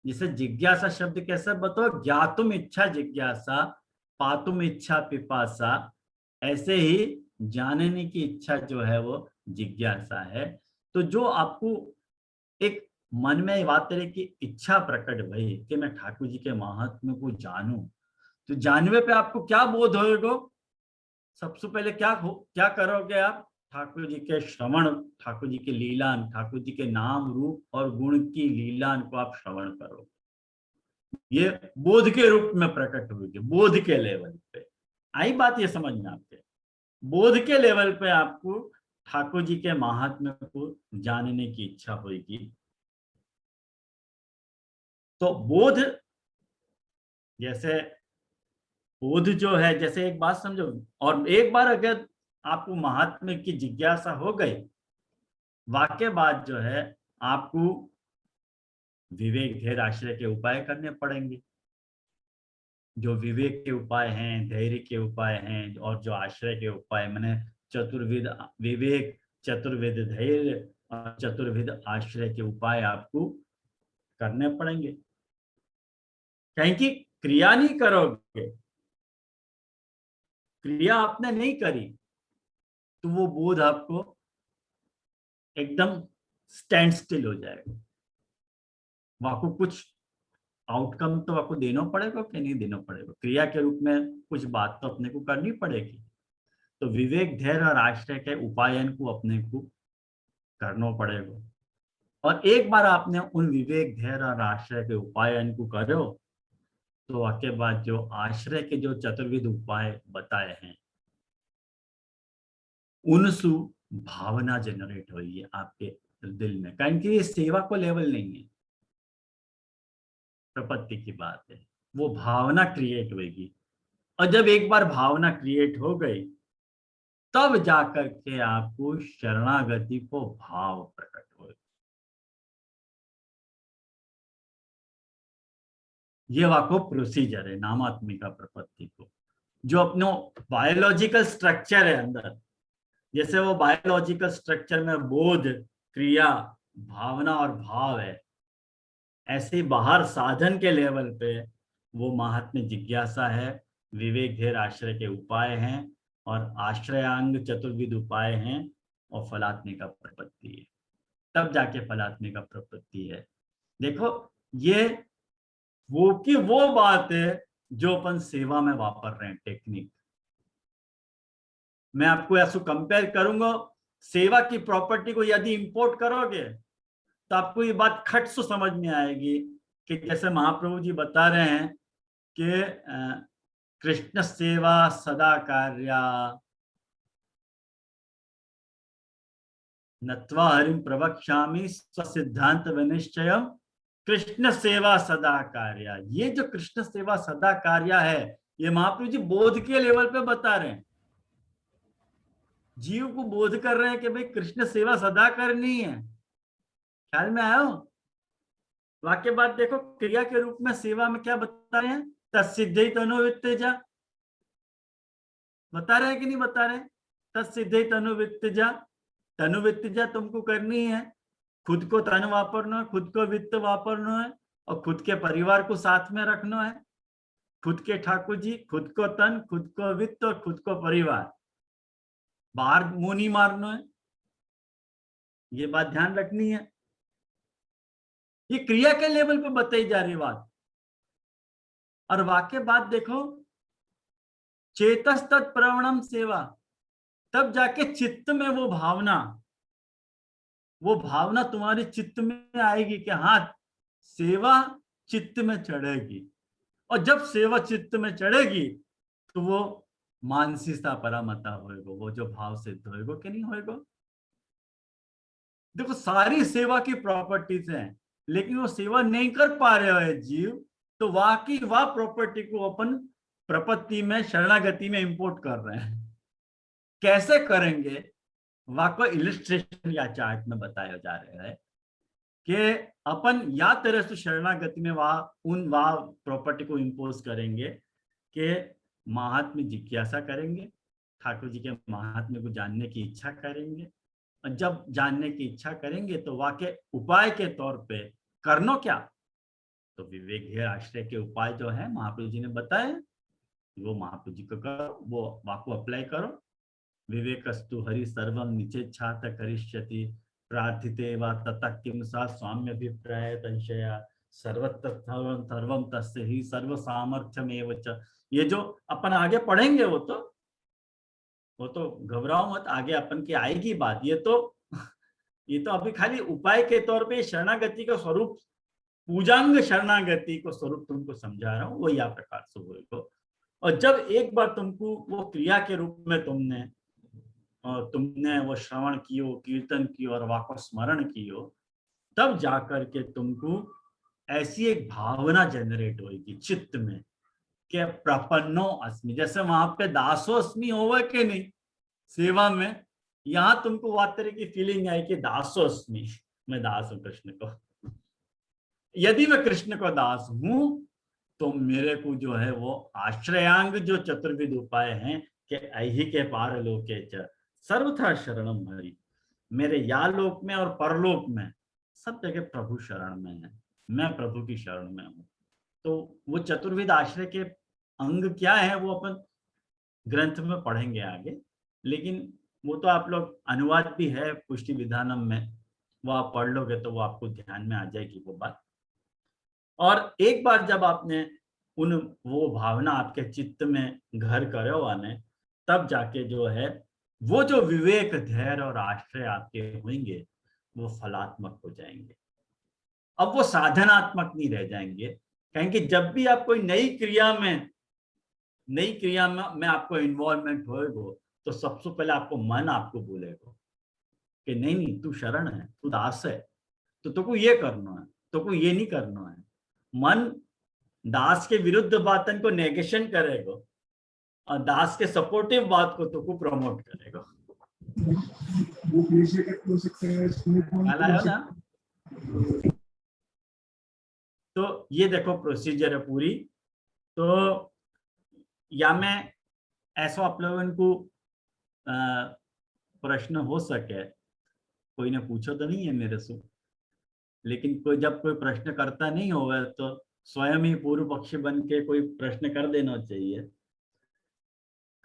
जिसे जिज्ञासा शब्द कैसे बताओ, ज्ञातुम इच्छा जिज्ञासा, पातुम इच्छा पिपासा, ऐसे ही जानने की इच्छा जो है वो जिज्ञासा है। तो जो आपको एक मन में बात तरह की इच्छा प्रकट भई कि मैं ठाकुर जी के महात्म्य को जानूं, तो जानवे पे आपको क्या बोध होगा? सबसे पहले क्या करोगे आप? ठाकुर जी के श्रवण, ठाकुर जी के लीलान, ठाकुर जी के नाम रूप और गुण की लीलान को आप श्रवण करो। ये बोध के रूप में प्रकट होगी, बोध के लेवल पे। आई बात ये समझ में आपके? बोध के लेवल पे आपको ठाकुर जी के महात्म्य को जानने की इच्छा होगी, तो बोध, जैसे बोध जो है, जैसे एक बात समझो, और एक बार अगर आपको महात्म्य की जिज्ञासा हो गई, वाक्य बात जो है, आपको विवेक धैर्य आश्रय के उपाय करने पड़ेंगे। जो विवेक के उपाय हैं, धैर्य के उपाय हैं, और जो आश्रय के उपाय, मैंने चतुर्विध विवेक, चतुर्विध धैर्य और चतुर्विध आश्रय के उपाय आपको करने पड़ेंगे। कहीं की क्रिया नहीं करोगे, क्रिया आपने नहीं करी, तो वो बोध आपको एकदम स्टैंड स्टिल हो जाएगा। आपको कुछ आउटकम तो आपको देना पड़ेगा कि नहीं देना पड़ेगा, क्रिया के रूप में कुछ बात तो अपने को करनी पड़ेगी। तो विवेक धैर्य और आश्रय के उपायन को अपने को करना पड़ेगा। और एक बार आपने उन विवेक धैर्य और आश्रय के उपायन को करो, तो आपके बाद जो आश्रय के जो चतुर्विध उपाय बताए हैं, उनसु भावना जनरेट हुई है आपके दिल में, कारण कि ये सेवा को लेवल नहीं है, प्रपत्ति की बात है। वो भावना क्रिएट होगी, और जब एक बार भावना क्रिएट हो गई, तब जाकर के आपको शरणागति को भाव प्रकट हो। ये वाको प्रोसीजर है नामात्मिका प्रपत्ति को, जो अपनो बायोलॉजिकल स्ट्रक्चर है अंदर, जैसे वो बायोलॉजिकल स्ट्रक्चर में बोध, क्रिया, भावना और भाव है, ऐसे बाहर साधन के लेवल पे वो महात्म्य जिज्ञासा है, विवेक धैर्य आश्रय के उपाय हैं, और आश्रयांग चतुर्विध उपाय हैं, और फलात्मिका प्रपत्ति है, तब जाके फलात्मिका प्रपत्ति है। देखो, ये वो बात है जो अपन सेवा में वापर रहे हैं, टेक्निक। मैं आपको ऐसा कंपेयर करूंगा, सेवा की प्रॉपर्टी को यदि इंपोर्ट करोगे, तो आपको ये बात खट से समझ में आएगी कि जैसे महाप्रभु जी बता रहे हैं कि कृष्ण सेवा सदा कार्या, नत्वा हरिम प्रवक्ष्यामि स्वसिद्धांत विनिश्चयम, कृष्ण सेवा सदा कार्या। ये जो कृष्ण सेवा सदा कार्या है, ये महाप्रभु जी बोध के लेवल पे बता रहे हैं, जीव को बोध कर रहे हैं कि भाई कृष्ण सेवा सदा करनी है। ख्याल में आया हो? वाक्य बात देखो, क्रिया के रूप में सेवा में क्या बता रहे हैं? तत्सिद्धि तनुवित्तेजा, बता रहे हैं कि नहीं बता रहे? तत्सिद्धि तनुवित्तेजा, तनुवित्तेजा तुमको करनी है, खुद को तन वापरना है, खुद को वित्त वापरना है, और खुद के परिवार को साथ में रखना है। खुद के ठाकुर जी, खुद को तन, खुद को वित्त और खुद को परिवार, बाहर मुंह नहीं मारना है, ये बात ध्यान रखनी है। ये क्रिया के लेवल पे बताई जा रही बात। और वाक्य बात देखो, चेतस तत्प्रवणम सेवा, तब जाके चित्त में वो भावना तुम्हारे चित्त में आएगी कि हाँ, सेवा चित्त में चढ़ेगी। और जब सेवा चित्त में चढ़ेगी, तो वो मानसिकता परामता होएगा, वो जो भाव सिद्ध होएगा कि नहीं होएगा। देखो, सारी सेवा की प्रॉपर्टीज हैं, लेकिन वो सेवा नहीं कर पा रहे हो जीव, तो वाह प्रॉपर्टी को अपन प्रपत्ति में, शरणागति में इंपोर्ट कर रहे हैं। कैसे करेंगे? वाको इलिस्ट्रेशन या चार्ट में बताया जा रहा है कि अपन या तरह से शरणागति में वह प्रॉपर्टी को इंपोज करेंगे कि महात्म्य जिज्ञासा करेंगे, ठाकुर जी के महात्म्य को जानने की इच्छा करेंगे, और जब जानने की इच्छा करेंगे तो वाके उपाय के तौर पे करनो क्या? तो विवेक धैर्य आश्रय के उपाय जो है महाप्रभु जी ने बताए, वो महाप्रभु जी को करो, वो वाको अप्लाई करो। विवेकस्तु हरि सर्वम निचेच्छात करिष्यति, प्रार्थिते वा ततः किम सा स्वाम्यभिप्राय संशया, सर्वत्र सर्वम तस्य ही सर्व सामर्थ्यमेव च। ये जो अपन आगे पढ़ेंगे वो तो घबराओ मत, आगे अपन की आएगी बात। ये तो अभी खाली उपाय के तौर पे शरणागति का स्वरूप, पूजांग शरणागति को स्वरूप तुमको समझा रहा हूँ, वो या प्रकार से होगा। और जब एक बार तुमको वो क्रिया के रूप में तुमने वो श्रवण कियो, कीर्तन कियो और वाको स्मरण कियो, तब जाकर के तुमको ऐसी एक भावना जनरेट होगी चित्त में कि प्रपन्नो अस्मि, जैसे वहां पे दासो अस्मि होगा कि नहीं सेवा में, यहाँ तुमको वो तरह की फीलिंग आई कि दासो अस्मि, मैं दास हूं कृष्ण को। यदि मैं कृष्ण को दास हूं तो मेरे को जो है वो आश्रयांग जो चतुर्विध उपाय हैं कि ऐहिके पारलोके च सर्वथा शरणम हरि, मेरे या लोक में और परलोक में सब जगह प्रभु शरण में है, मैं प्रभु की शरण में हूँ। तो वो चतुर्विध आश्रय के अंग क्या है वो अपन ग्रंथ में पढ़ेंगे आगे, लेकिन वो तो आप लोग अनुवाद भी है पुष्टि विधानम में, वो आप पढ़ लोगे तो वो आपको ध्यान में आ जाएगी वो बात। और एक बार जब आपने वो भावना आपके चित्त में घर करो आने, तब जाके जो है वो जो विवेक, धैर्य और आश्रय आपके होंगे वो फलात्मक हो जाएंगे। अब वो साधनात्मक नहीं रह जाएंगे, कहेंगे जब भी आप कोई नई क्रिया में आपको इन्वॉल्वमेंट होएगा तो सबसे पहले आपको मन आपको बोलेगा कि नहीं नहीं तू शरण है, तू दास है, तो तुमको ये करना है, तुमको ये नहीं करना है। मन दास के विरुद्ध बातन को नेगेशन करेगा और दास के सपोर्टिव बात को तुमको प्रमोट करेगा। ना तो ये देखो प्रोसीजर है पूरी। तो या मैं ऐसा आप लोगों को प्रश्न हो सके, कोई ने पूछो तो नहीं है मेरे से, लेकिन कोई जब कोई प्रश्न करता नहीं होगा तो स्वयं ही पूर्व पक्षी बन के कोई प्रश्न कर देना चाहिए।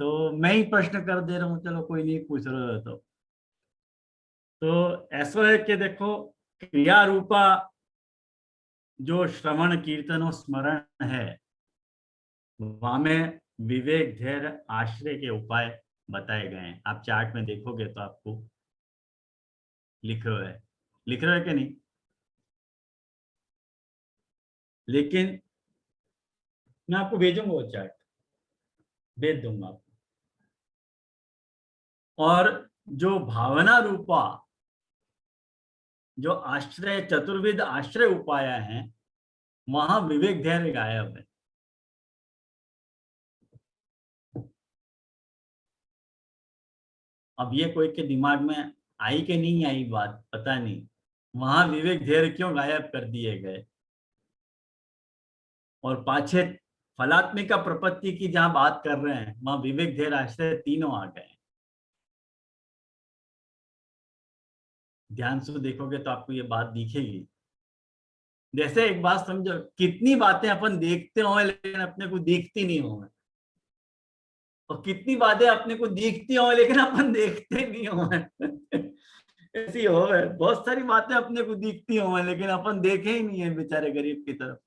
तो मैं ही प्रश्न कर दे रहा हूँ, चलो कोई नहीं पूछ रहा है तो ऐसा है कि देखो क्रिया रूपा जो श्रवण कीर्तन और स्मरण है वहां में विवेक, धैर्य, आश्रय के उपाय बताए गए हैं। आप चार्ट में देखोगे तो आपको लिख रहे है कि नहीं, लेकिन मैं आपको भेजूंगा वो चार्ट, भेज दूंगा आपको। और जो भावना रूपा जो आश्रय, चतुर्विध आश्रय उपाय हैं वहां विवेक, धैर्य गायब है। अब ये कोई के दिमाग में आई कि नहीं आई बात पता नहीं, वहां विवेक, धैर्य क्यों गायब कर दिए गए और पाछे फलात्मिका प्रपत्ति की जहां बात कर रहे हैं वहां विवेक, धैर्य, आश्रय तीनों आ गए। ध्यान से देखोगे तो आपको ये बात दिखेगी। जैसे एक बात समझो, कितनी बातें अपन देखते हो लेकिन अपने को दिखती नहीं हो, और कितनी बातें अपने को दिखती हो लेकिन अपन देखते नहीं हो। ऐसी हो है, बहुत सारी बातें अपने को दिखती हो लेकिन अपन देखे ही नहीं है बेचारे गरीब की तरफ।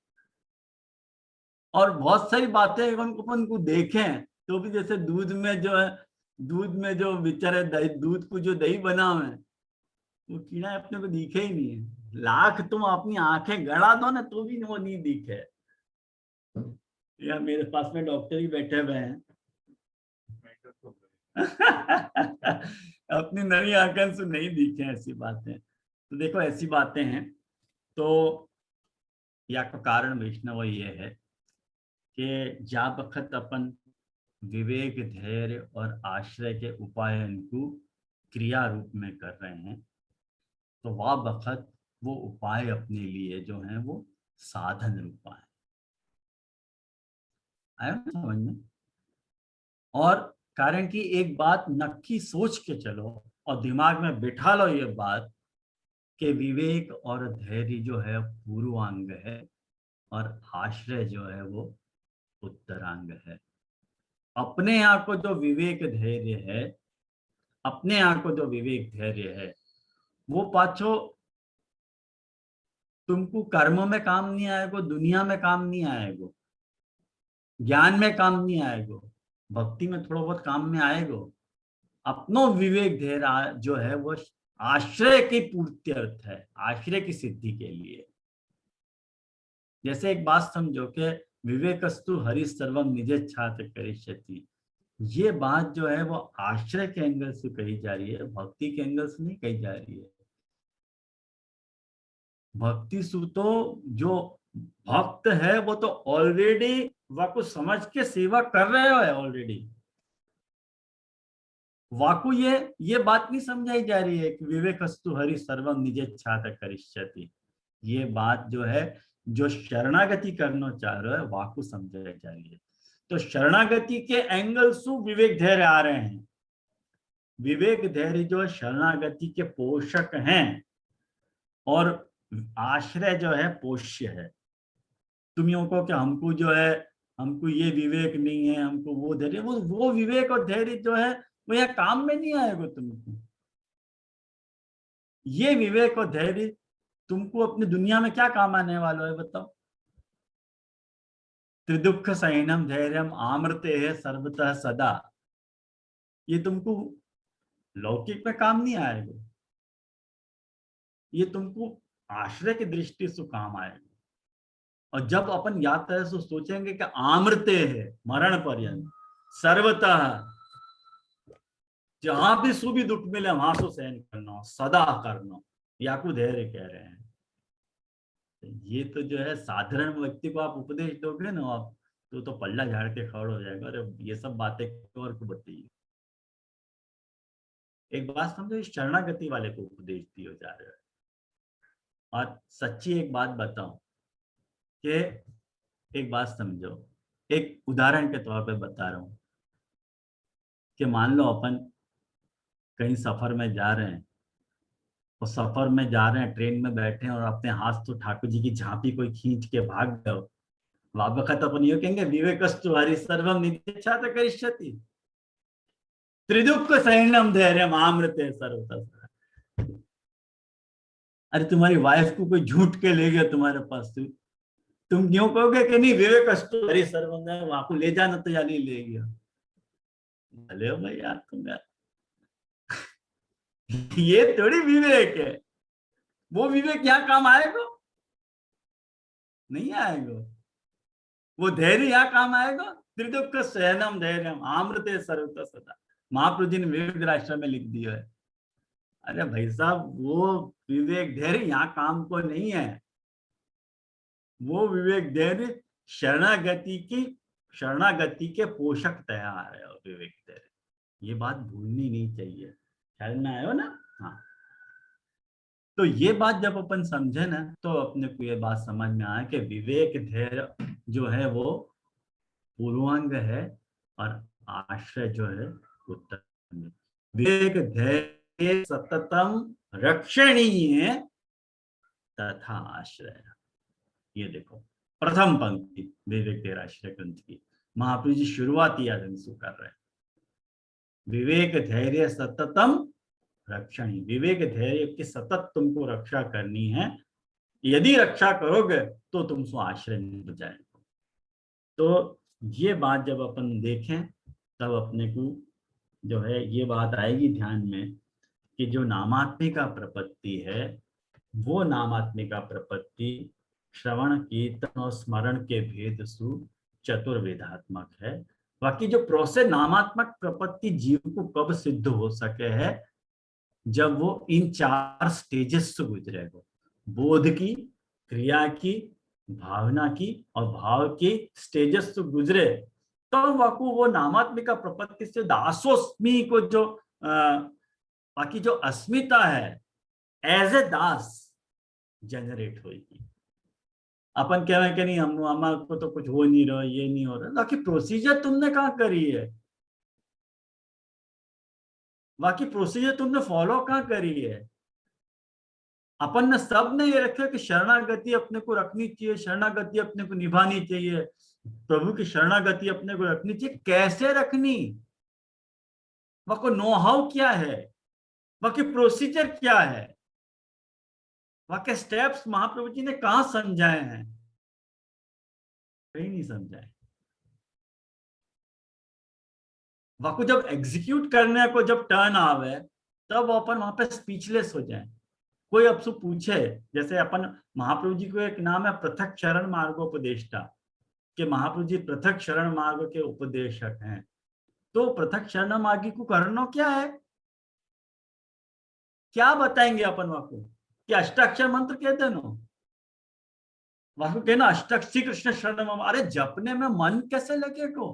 और बहुत सारी बातें अपन को देखें तो भी, जैसे दूध में जो है, दूध में जो बेचारे दही, दूध को जो दही बना है वो कीड़ा अपने को दिखे ही नहीं है। लाख तुम अपनी आंखें गड़ा दो ना तो भी वो नहीं दिखे। या मेरे पास में डॉक्टर ही बैठे हुए हैं। अपनी नई आंखों से नहीं दिखे ऐसी बातें। तो देखो ऐसी बातें हैं। तो या का कारण वैष्णव ये है कि जा बखत अपन विवेक, धैर्य और आश्रय के उपाय को क्रिया रूप में कर रहे हैं तो वह बखत वो उपाय अपने लिए जो है वो साधन रूपा है। आया समझ में? और कारण की एक बात नक्की सोच के चलो और दिमाग में बिठा लो ये बात कि विवेक और धैर्य जो है पूर्वांग है और आश्रय जो है वो उत्तरांग है। अपने यहाँ को जो विवेक धैर्य है, अपने यहाँ को जो विवेक धैर्य है वो पाछो तुमको कर्म में काम नहीं आएगा, दुनिया में काम नहीं आएगा, ज्ञान में काम नहीं आएगा, भक्ति में थोड़ा बहुत काम में आएगा। अपनो विवेक धैर्य जो है वो आश्रय की पूर्ति अर्थ है, आश्रय की सिद्धि के लिए। जैसे एक बात समझो कि विवेकस्तु हरि सर्वं निजेच्छात करिष्यति। ये बात जो है वो आश्रय के एंगल से कही जा रही है, भक्ति के एंगल से नहीं कही जा रही है। भक्ति सु तो जो भक्त है वो तो ऑलरेडी वाको समझ के सेवा कर रहे हो है ऑलरेडी। वाकु ये बात नहीं समझाई जा रही है कि विवेकस्तु हरि सर्वम निजेच्छात करिष्यति। ये बात जो है जो शरणागति करना चाह रहे हैं वाकु समझाई जा रही है। तो शरणागति के एंगल से विवेक धैर्य आ रहे हैं। विवेक धैर्य जो शरणागति के पोषक हैं और आश्रय जो है पोष्य है। तुम यूं को कि हमको जो है हमको ये विवेक नहीं है, हमको वो धैर्य, वो विवेक और धैर्य जो है वो यह काम में नहीं आएगा तुमको। ये विवेक और धैर्य तुमको अपनी दुनिया में क्या काम आने वाला है बताओ। त्रिदुख सैनम धैर्यम आमृते है सर्वतः सदा, ये तुमको लौकिक में काम नहीं आएगा, ये तुमको आश्रय की दृष्टि से काम आएगा। और जब अपन याद तरह से सोचेंगे कि आमृते है मरण पर्यंत सर्वतः, जहां भी सुख भी दुख मिले वहां से सहन करना, सदा करना, या को धैर्य कह रहे हैं। ये तो जो है साधारण व्यक्ति को आप उपदेश दोगे ना आप तो पल्ला झाड़ के खड़ा हो जाएगा। अरे ये सब बातें और को बताइए। एक बात समझो, इस शरणागति वाले को उपदेश दिया जा रहा है। और सच्ची एक बात बताऊं कि एक बात समझो, एक उदाहरण के तौर पे बता रहा हूं कि मान लो अपन कहीं सफर में जा रहे हैं और सफर में जा रहे हैं, ट्रेन में बैठे हैं और अपने हाथ तो ठाकुर जी की झांपी कोई खींच के भाग गए, वक्त अपन ये कहेंगे विवेकस्तु हरि सर्वम निजेच्छात करिष्यति त्रिदुख सैन्यम धैर्यम आमृते सर्वतः। अरे तुम्हारी वाइफ को कोई झूठ के ले गया तुम्हारे पास, तुम क्यों कहोगे कि नहीं विवेकस्तु हरि सर्वम, वहां को ले जाना तो यानी ले गया। भले हो भाई यार तुम यार, ये थोड़ी विवेक है। वो विवेक यहाँ काम आएगा नहीं आएगा। वो धैर्य यहाँ काम आएगा। त्रिदुख सहनम धैर्यम आमृते सर्वतः सदा, महाप्रभु जी ने विवेक राष्ट्र में लिख दिया है। अरे भाई साहब वो विवेक धैर्य यहाँ काम को नहीं है। वो विवेक धैर्य शरणागति के पोषक तैयार है। विवेक धैर्य, ये बात भूलनी नहीं चाहिए। ख्याल में आयो ना। हाँ, तो ये बात जब अपन समझे ना तो अपने को ये बात समझ में आया कि विवेक धैर्य जो है वो पूर्वांग है और आश्रय जो है उत्तर। विवेक धैर्य सततम रक्षणीय तथा आश्रय। ये देखो प्रथम पंक्ति विवेक धैर्य आश्रय ग्रंथ की महाप्रभु जी शुरुआती आदमी से कर रहे हैं। विवेक धैर्य सततम रक्षणी, विवेक धैर्य की सतत तुमको रक्षा करनी है। यदि रक्षा करोगे तो तुमको आश्रय मिल जाएगा। तो ये बात जब अपन देखें तब अपने को जो है ये बात आएगी ध्यान में कि जो नामात्मिका प्रपत्ति है वो नामात्मिका प्रपत्ति श्रवण कीर्तन और स्मरण के भेद सु चतुर्वेदात्मक है। बाकी जो प्रोसेस नामात्मक प्रपत्ति जीव को कब सिद्ध हो सके है, जब वो इन 4 स्टेजेस से गुजरेगा, बोध की, क्रिया की, भावना की और भाव की स्टेजेस से गुजरे तो वो नामात्मिका प्रपत्ति से दासोस्मी को जो बाकी जो अस्मिता है एज ए दास जनरेट होगी। अपन कह रहे हैं कि नहीं हम हमारे को तो कुछ हो नहीं रहा, ये नहीं हो रहा, बाकी प्रोसीजर तुमने कहाँ करी है, बाकी प्रोसीजर तुमने फॉलो कहाँ करी है। अपन ने सब ने ये रखा कि शरणागति अपने को रखनी चाहिए, शरणागति अपने को निभानी चाहिए, प्रभु की शरणागति अपने को रखनी चाहिए। कैसे रखनी, वह को नो हाउ क्या है, वह की प्रोसीजर क्या है, वह के स्टेप्स महाप्रभु जी ने कहां समझाए हैं, कहीं नहीं समझाए। वह को जब एग्जीक्यूट करने को जब टर्न आवे तब अपन वहां पे स्पीचलेस हो जाए। कोई अब से पूछे, जैसे अपन महाप्रभु जी को एक नाम है पृथक चरण मार्गोपदेष्टा, कि महाप्रभु जी पृथक शरण मार्ग के उपदेशक हैं, तो पृथक शरण मार्गी को करना क्या है, क्या बताएंगे अपन वहां को कि अष्टाक्षर मंत्र कह देना, वहां को कहना अष्टक श्री कृष्ण शरण मम, अरे जपने में मन कैसे लगे को,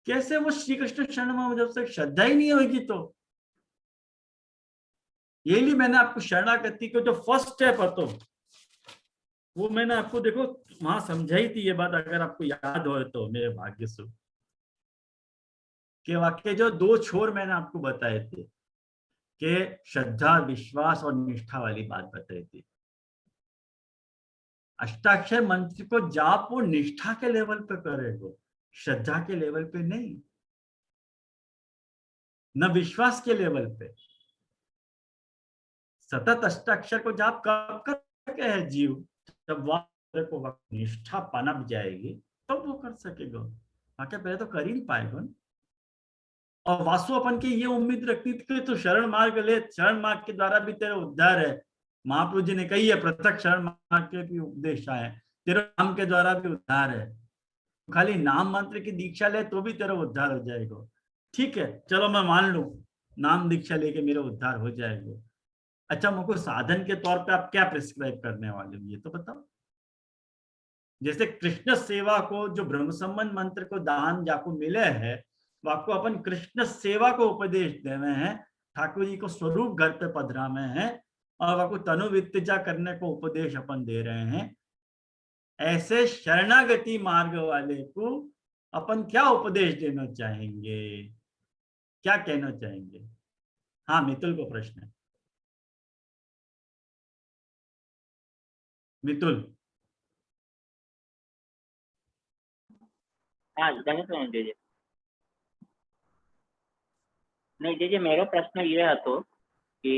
कैसे वो श्री कृष्ण शरण मम जब तक श्रद्धा ही नहीं होगी तो। ये लिए मैंने आपको शरणागति को जो फर्स्ट स्टेप है तो वो मैंने आपको देखो वहां समझाई थी ये बात, अगर आपको याद हो तो मेरे भाग्य से, कि वाक्य जो दो छोर मैंने आपको बताए थे कि श्रद्धा विश्वास और निष्ठा वाली बात बताई थी। अष्टाक्षर मंत्र को जाप वो निष्ठा के लेवल पे करेगा, श्रद्धा के लेवल पे नहीं, न विश्वास के लेवल पे। सतत अष्टाक्षर को जाप कब करके है जीव, जब को निष्ठा पनप जाएगी तब तो वो कर सकेगा, बाकी पहले तो कर ही नहीं पाएगा ना। और वासु अपन की ये उम्मीद रखती थी कि तो शरण मार्ग ले, शरण मार्ग के द्वारा भी तेरा उद्धार है। महाप्रभु जी ने कही है पृथक शरण मार्ग के भी उपदेश आए, तेरे नाम के द्वारा भी उद्धार है, खाली नाम मंत्र की दीक्षा ले तो भी तेरा उद्धार हो जाएगा। ठीक है चलो मैं मान लू नाम दीक्षा लेके मेरा उद्धार हो जाएगा। अच्छा मुझको साधन के तौर पे आप क्या प्रिस्क्राइब करने वाले हो ये तो बताओ। जैसे कृष्ण सेवा को जो ब्रह्म संबंध मंत्र को दान जाको मिले है, वो आपको अपन कृष्ण सेवा को उपदेश दे रहे हैं, ठाकुर जी को स्वरूप घर पे पधरा में है और आपको तनु वित्तजा करने को उपदेश अपन दे रहे हैं। ऐसे शरणागति मार्ग वाले को अपन क्या उपदेश देना चाहेंगे, क्या कहना चाहेंगे? हाँ मितुल को प्रश्न है, मितुल। हाँ जन जी नहीं जी मेरा प्रश्न ये है तो कि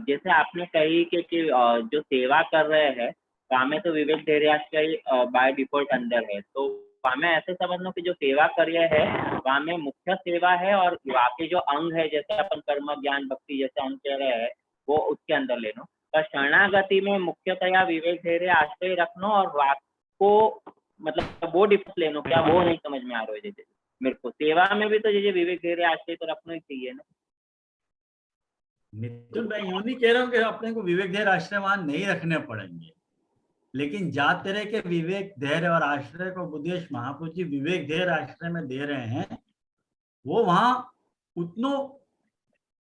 जैसे आपने कही कि जो सेवा कर रहे हैं वहाँ में तो विवेक धैर्याश्रय बाय डिफॉल्ट अंदर है, तो वहाँ में ऐसे समझ लो कि जो सेवा कर रहे हैं वहाँ में मुख्य सेवा है और वहाँ के जो अंग है जैसे अपन कर्म ज्ञान भक्ति जैसे हम कह रहे हैं वो उसके अंदर ले लो, पर शरणागति में मुख्यतया विवेक धैर्य आश्रय रखना और वहाँ को मतलब वो डिफरेंस लेना, क्या वो नहीं समझ में आ रहा है? जैसे मेरे को सेवा में भी तो जैसे विवेक धैर्य आश्रय तो रखना ही चाहिए ना। मिथुन भाई यूं नहीं कह रहा हूं कि अपने को विवेक धैर्य आश्रय वहां नहीं रखने पड़ेंगे, लेकिन जा तरह के विवेक धैर्य और आश्रय को उपदेश महापुरुष जी विवेक धैर्य आश्रय में दे रहे हैं, वो वहां उतनो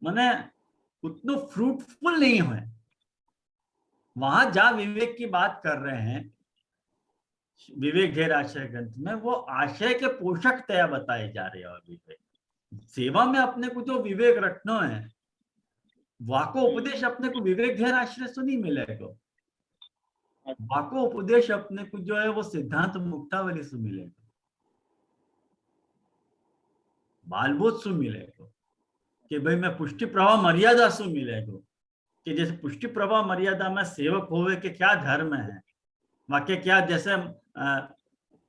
माने उतनो फ्रूटफुल नहीं हुए। वहां जहां विवेक की बात कर रहे हैं विवेक धैर्य आश्रय ग्रंथ में, वो आशय के पोषक तया बताए जा रहे हैं। विवेक सेवा में अपने को जो विवेक रखना है वाको उपदेश अपने को विवेक धैर्य आश्रय से नहीं मिलेगा, वाको उपदेश अपने को जो है वो सिद्धांत मुक्तावली से मिलेगा, बालबोध से मिलेगा, कि भाई मैं पुष्टि प्रवाह मर्यादा से मिलेगा, कि जैसे पुष्टि प्रवाह मर्यादा में सेवक होवे के क्या धर्म है, वाक्य क्या जैसे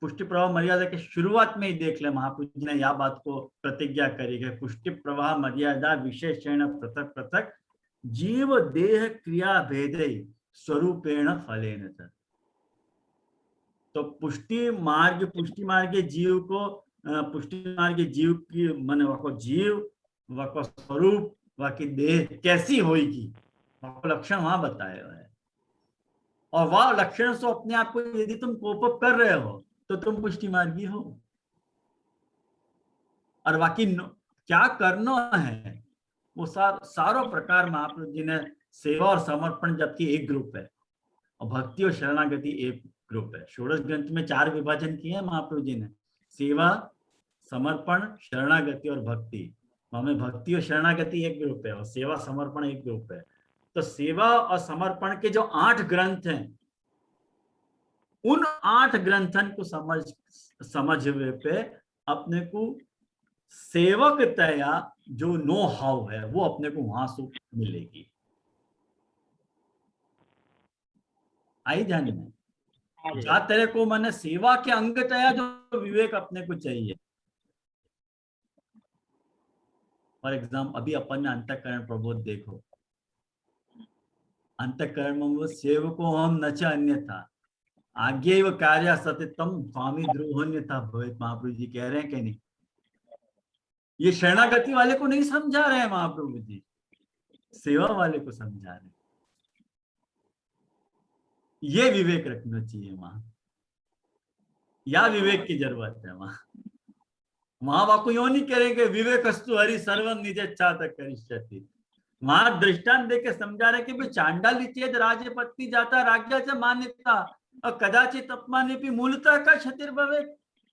पुष्टि प्रवाह मर्यादा के शुरुआत में ही देख ले महापुरुष जी ने यह बात को प्रतिज्ञा करी है, पुष्टि प्रवाह मर्यादा विशेषण पृथक पृथक जीव देह क्रिया भेदे स्वरूपेण फलेन। तो पुष्टि मार्ग जीव को पुष्टि मार्ग जीव की मन वको जीव वको स्वरूप वाकी देह कैसी होगी वको लक्षण वहां बताए हुए है, और वह लक्षण से अपने आप को यदि तुम कोप अप कर रहे हो तो तुम पुष्टि मार्गी हो। और बाकी क्या करना है वो सारों प्रकार महाप्रभु जी ने सेवा और समर्पण जबकि एक ग्रुप है और भक्ति और शरणागति एक ग्रुप है। षोडश ग्रंथ में 4 विभाजन किए हैं महाप्रभु जी ने, सेवा समर्पण शरणागति और भक्ति। हमें भक्ति और शरणागति एक ग्रुप है और सेवा समर्पण एक ग्रुप है। तो सेवा और समर्पण के जो 8 ग्रंथ हैं उन 8 ग्रंथन को समझ पे अपने को सेवक तया जो नो हाउ है वो अपने को वहां से मिलेगी। आई ध्यान में जा तेरे को मैंने सेवा के अंग तया जो विवेक अपने को चाहिए। फॉर एग्जाम्पल अभी अपन ने अंतःकरण प्रबोध देखो, अंतःकरण में वो सेवको हम न च अन्यथा, आज्ञैव कार्य सततम स्वामी द्रोहन्यथा भवेत्, महाप्रभु जी कह रहे हैं कि नहीं? ये शरणागति वाले को नहीं समझा रहे हैं महाप्रभु जी, सेवा वाले को समझा रहे हैं। ये विवेक रखना चाहिए वहां, या विवेक की जरूरत है वहां। वहां बापू यो नहीं करेंगे विवेकस्तु हरि सर्वम निजेच्छा तक करिष्यति। वहां दृष्टांत देके समझा रहे कि भाई चांडाली चेद राजपत्नी जाता राज्याच्या मान्यता और कदाचित अपमाने भी मूलतः का क्षतिर्भवे।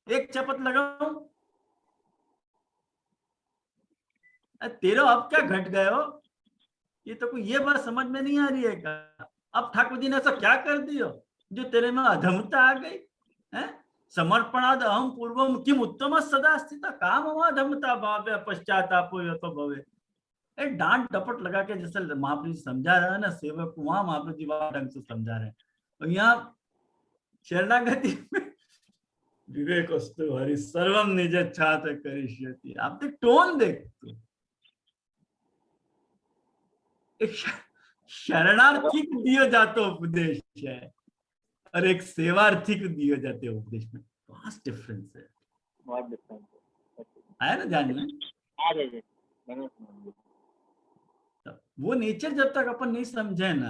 एक शपथ लगाऊं, तेरे अब क्या घट गए हो? ये तो कोई ये बात समझ में नहीं आ रही है क्या? अब ठाकुर जी ने ऐसा क्या कर दियो जो तेरे में अधमता आ गई है? समर्पणाद अहम पूर्वम किम उत्तम सदा स्थिता काम अधमता भाव्य पश्चातापो यो तो भवे। डांट डपट लगा के जैसे महाप्रभु जी समझा रहा है ना सेवक को, वहां महाप्रभु जी वहां ढंग से समझा रहे हैं। और यहाँ शरणागति में विवेकस्तु हरि सर्वम निजेच्छा तक करिष्यति। आप देख टोन देखते, एक शरणार्थी को दिया जाता उपदेश है और एक सेवार्थी को दिए जाते उपदेश में वास्ट डिफरेंस है। बहुत डिफरेंस है, आया ना ध्यान में? वो नेचर जब तक अपन नहीं समझे ना।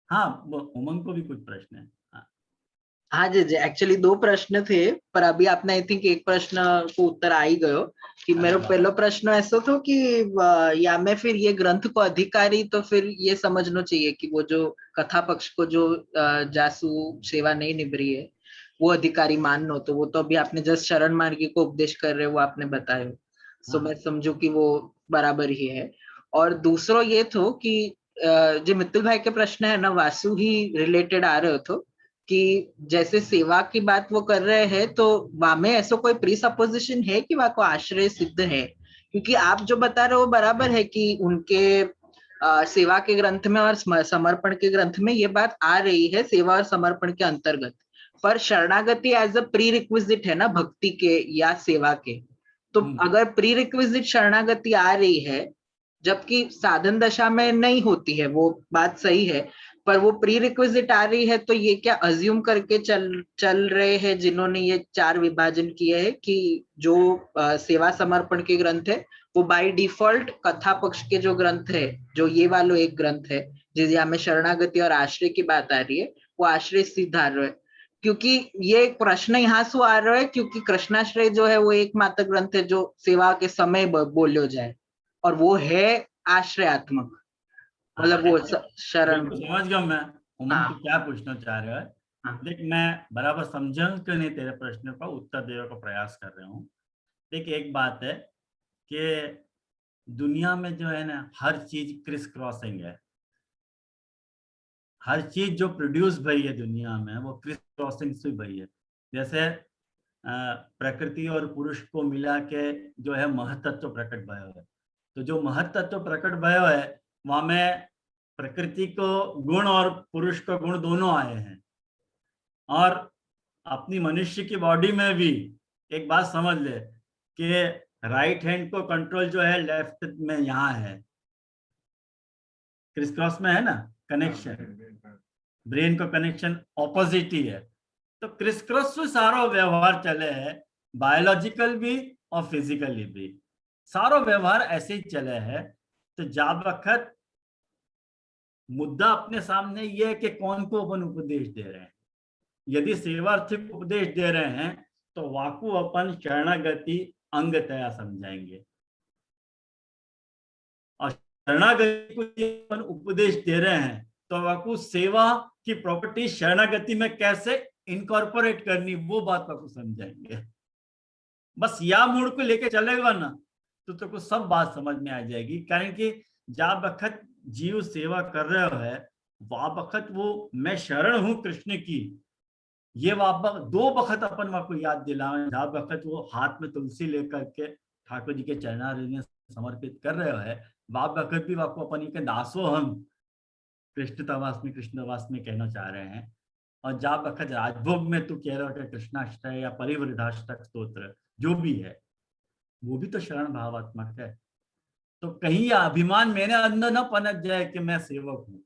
हाँ, उमंग को भी कुछ प्रश्न है। हाँ जी जी, एक्चुअली दो प्रश्न थे पर अभी आपने आई थिंक एक प्रश्न को उत्तर आ ही गयो कि मेरा पहला प्रश्न ऐसा था कि या मैं फिर ये ग्रंथ को अधिकारी तो फिर ये समझना चाहिए कि वो जो कथा पक्ष को जो जासू सेवा नहीं निभरी है वो अधिकारी मानना, तो वो तो अभी आपने जस्ट शरण मार्गी को उपदेश कर रहे हो वो आपने बताया। सो मैं समझू कि वो बराबर ही है। और दूसरा ये थो कि जो मित्तल भाई के प्रश्न है ना वासु ही रिलेटेड आ रहे हो कि जैसे सेवा की बात वो कर रहे हैं तो वहां में ऐसा कोई प्री सपोजिशन है कि वहां को आश्रय सिद्ध है? क्योंकि आप जो बता रहे हो बराबर है कि उनके सेवा के ग्रंथ में और समर्पण के ग्रंथ में ये बात आ रही है सेवा और समर्पण के अंतर्गत, पर शरणागति एज अ प्री रिक्विजिट है ना भक्ति के या सेवा के। तो अगर प्री रिक्विजिट शरणागति आ रही है जबकि साधन दशा में नहीं होती है, वो बात सही है, पर वो प्री रिक्विजिट आ रही है, तो ये क्या अज्यूम करके चल रहे हैं जिन्होंने ये चार विभाजन किए हैं कि जो सेवा समर्पण के ग्रंथ है वो बाय डिफॉल्ट कथा पक्ष के जो ग्रंथ है, जो ये वाला एक ग्रंथ है जिसमें में शरणागति और आश्रय की बात आ रही है, वो आश्रय सिद्ध आ रहा है? क्योंकि ये प्रश्न यहाँ से आ रहा है क्योंकि कृष्णाश्रय जो है वो एकमात्र ग्रंथ है जो सेवा के समय बोलो जाए और वो है आश्रयात्मक, मतलब वो शरण। समझ गया मैं उमंग तो क्या पूछना चाह रहे हो। देख मैं बराबर समझा कि नहीं तेरे प्रश्न का उत्तर देने का प्रयास कर रहा हूँ। देख एक बात है कि दुनिया में जो है ना हर चीज क्रिस क्रॉसिंग है। हर चीज जो प्रोड्यूस भई है दुनिया में वो क्रिस क्रॉसिंग से भई है। जैसे प्रकृति और पुरुष को मिला के जो है महतत्व प्रकट भयो है, तो जो महतत्व प्रकट भयो है वहां में प्रकृति को गुण और पुरुष को गुण दोनों आए हैं। और अपनी मनुष्य की बॉडी में भी एक बात समझ ले कि राइट हैंड को कंट्रोल जो है लेफ्ट में यहाँ है, क्रिस क्रॉस में है ना कनेक्शन, ब्रेन का कनेक्शन ऑपोजिट ही है। तो क्रिस क्रॉस से सारा व्यवहार चले है, बायोलॉजिकल भी और फिजिकली भी सारा व्यवहार ऐसे ही चले है। तो जब वक्त मुद्दा अपने सामने ये है कि कौन को अपन उपदेश दे रहे हैं। यदि सेवार्थिक उपदेश दे रहे हैं तो वाकु अपन शरणागति अंगतया समझाएंगे, और शरणागति को अपन उपदेश दे रहे हैं तो वाकु सेवा की प्रॉपर्टी शरणागति में कैसे इनकॉर्पोरेट करनी वो बात वाकु समझाएंगे। बस या मूड को लेके चलेगा ना तो कुछ सब बात समझ में आ जाएगी। कारण कि जब वक्त जीव सेवा कर रहे हो है वह वक्त वो मैं शरण हूं कृष्ण की, ये दो वक्त अपन को याद दिलावे। जब वक्त वो हाथ में तुलसी लेकर के ठाकुर जी के चरणारविंद में समर्पित कर रहे है, वह वक्त भी आपको अपन के दासो हम कृष्ण तवास में कहना चाह रहे हैं। और जब वक्त राजभोग में तू कह रहे हो कि कृष्णाष्टक या परिवृद्धाष्टक स्तोत्र जो भी है वो भी तो शरण भावात्मक है। तो कहीं अभिमान मेरे अंदर न पनप जाए कि मैं सेवक हूं।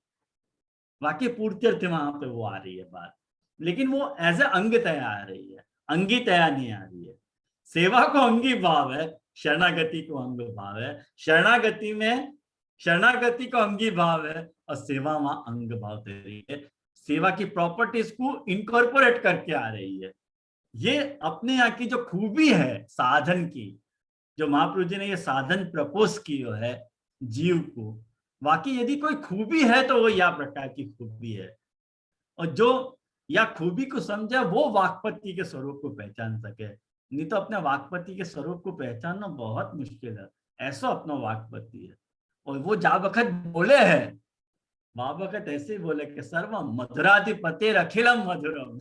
वाकई पूर्त्यर्थ वहां पे वो आ रही है बात। लेकिन वो एज ए अंगतया आ रही है, अंगितया नहीं आ रही है। सेवा को अंगी भाव है, शरणागति को अंग भाव है। शरणागति में शरणागति को अंगी भाव है और सेवा वहां अंग भाव दे रही है। सेवा की प्रॉपर्टीज को इनकॉर्पोरेट करके आ रही है। ये अपने यहाँ की जो खूबी है साधन की, जो महाप्रभु जी ने ये साधन प्रपोज किया है जीव को, वाकई यदि कोई खूबी है तो वो या प्रकार की खूबी है। और जो या खूबी को समझे वो वाक्पति के स्वरूप को पहचान सके, नहीं तो अपने वाक्पति के स्वरूप को पहचानना बहुत मुश्किल है। ऐसा अपना वाक्पति है और वो जा वक्त बोले है, वहां वक्त ऐसे ही बोले कि सर्व मधुराधिपति अखिलम मधुरम।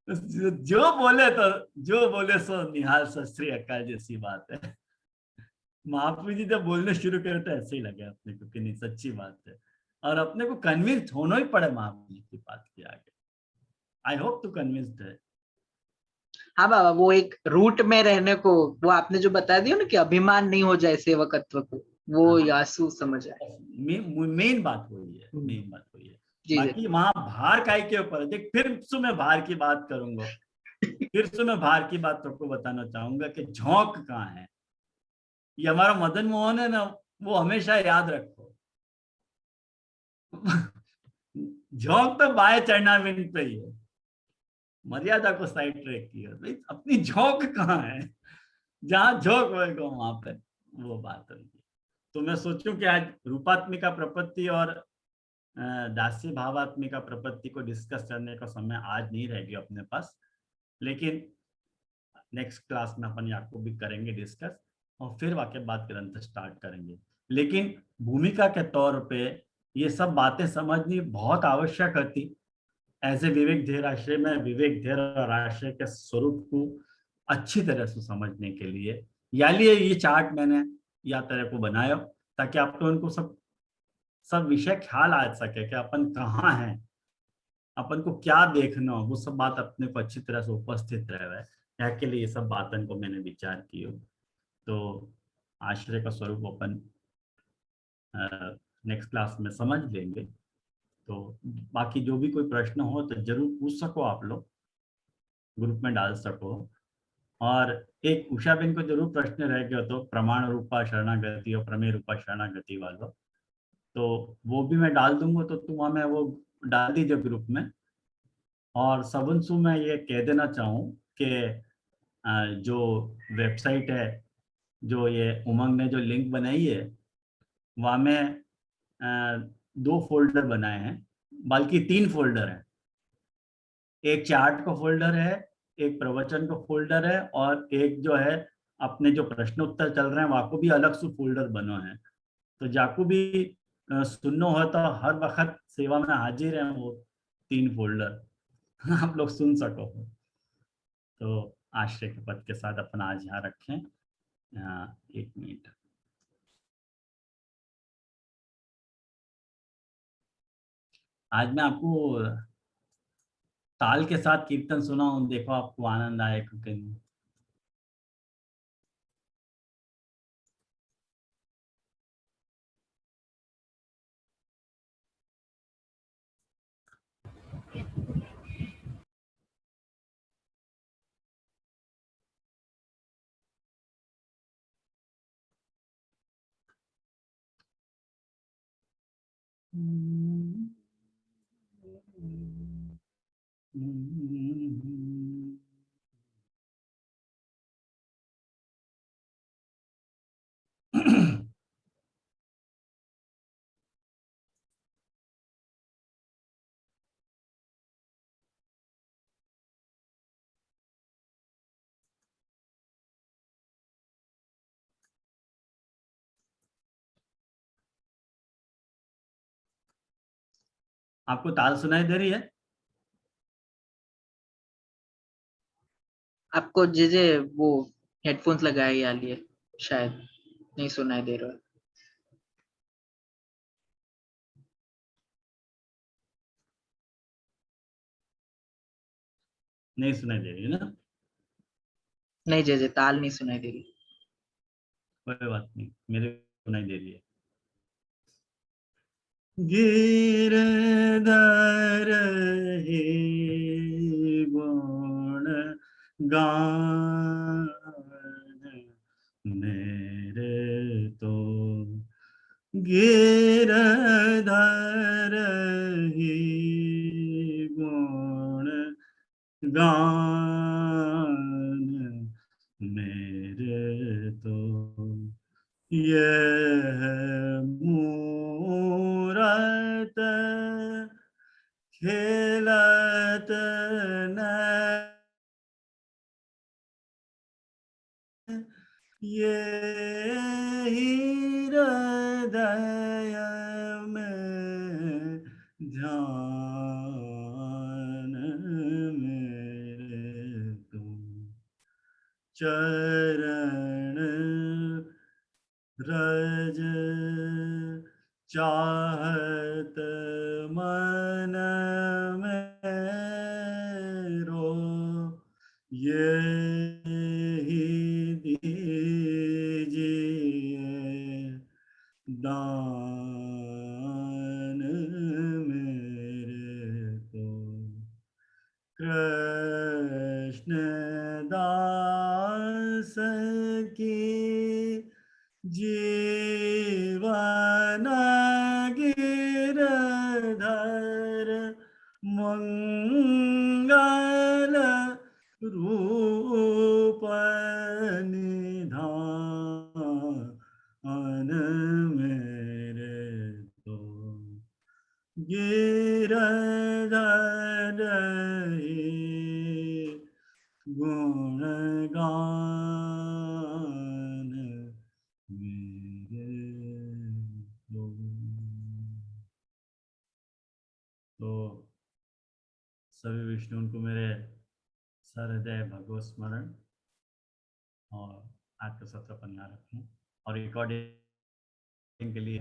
जो बोले सो निहाल सत श्री अकाल जैसी बात है। महाप्रभु जी जब बोलने शुरू करे तो ऐसे ही लगे अपने को कि नहीं सच्ची बात है, और अपने को कन्विंस होना ही पड़े महाप्रभु जी की बात के आगे। आई होप टू कन्विंस्ड है। हाँ बाबा, वो एक रूट में रहने को, वो आपने जो बता दिया ना कि अभिमान नहीं हो जाए सेवकत्व को, वो यासु समझ आए। मेन बात वही है, मेन बात वही है। जी बाकी वहां भार काय के ऊपर देख, फिर से मैं भार की बात करूंगा, फिर से मैं भार की बात आपको बताना चाहूंगा कि झोंक कहाँ है। ये हमारा मदन मोहन है ना, वो हमेशा याद रखो। झोंक तो बाएं चरणाविंद पे ही है, मर्यादा को साइड ट्रैक की है भाई, अपनी झोंक कहाँ है। जहां झोंक होगा वहां पे वो बात होगी। तो मैं सोचूं कि आज रूपात्मिका प्रपत्ति और दास्य भावात्मिका प्रपत्ति को डिस्कस करने का समय आज नहीं रहेगा अपने पास, लेकिन नेक्स्ट क्लास में अपन याको भी करेंगे डिस्कस, और फिर वाक्य बात ग्रंथ स्टार्ट करेंगे। लेकिन भूमिका के तौर पे ये सब बातें समझनी बहुत आवश्यक थी। एज ए विवेक धैर्य आश्रय में विवेक धैर्य और आश्रय के स्वरूप को अच्छी तरह से समझने के लिए ये चार्ट मैंने या तरह को बनाया, ताकि आप लोगों को सब विषय ख्याल आ सके कि अपन कहाँ हैं, अपन को क्या देखना हो, वो सब बात अपने को अच्छी तरह से उपस्थित रहे। यहाँ के लिए ये सब बातन को मैंने विचार किया। तो आश्रय का स्वरूप अपन नेक्स्ट क्लास में समझ लेंगे। तो बाकी जो भी कोई प्रश्न हो तो जरूर पूछ सको, आप लोग ग्रुप में डाल सको। और एक उषा बेन को जरूर प्रश्न रह गया तो प्रमाण रूपा शरणागति और प्रमेय रूपा शरणागति वालों, तो वो भी मैं डाल दूंगा, तो तुम हमें वो डाल दीजिए ग्रुप में। और सबंसु मैं ये कह देना चाहूँ कि जो वेबसाइट है, जो ये उमंग ने जो लिंक बनाई है, वहाँ में 2 फोल्डर बनाए हैं, बल्कि 3 फोल्डर हैं। एक चार्ट का फोल्डर है, एक प्रवचन का फोल्डर है, और एक जो है अपने जो प्रश्न उत्तर चल रहे हैं वहाँ को भी अलग से फोल्डर बनो है। तो जाको भी सुनना हो तो हर वक्त सेवा में हाजिर है वो 3 फोल्डर आप लोग सुन सको। तो आश्रय के पद के साथ अपन आज यहाँ रखें। 1 मिनट। आज मैं आपको ताल के साथ कीर्तन सुनाऊं, देखो आपको आनंद आएगा कि नहीं। आपको ताल सुनाई दे रही है? आपको जे वो हेडफोन्स लगाए या लिए शायद नहीं सुनाई दे रहा है। नहीं सुनाई दे रही ना? नहीं जे ताल नहीं सुनाई दे रही। कोई बात नहीं, मेरे को सुनाई दे रही है। गिरधर हे गुण गान मेरे तो गिरधर ही गुण गान मेरे तो यह मूरत खेलत न ये हृदय में ध्यान मेरे तो चरण रज चाहत मन मेरो ये ही दीजिए दान मेरे को कृष्ण दास की जीवन गिरधर मंगल रूप निधान मेरे तो गिरधर हे गुण गान मेरे तो सभी विष्णु को मेरे सहृदय भगवत स्मरण और आज का सत्र अपन यहाँ रखें और रिकॉर्डिंग के लिए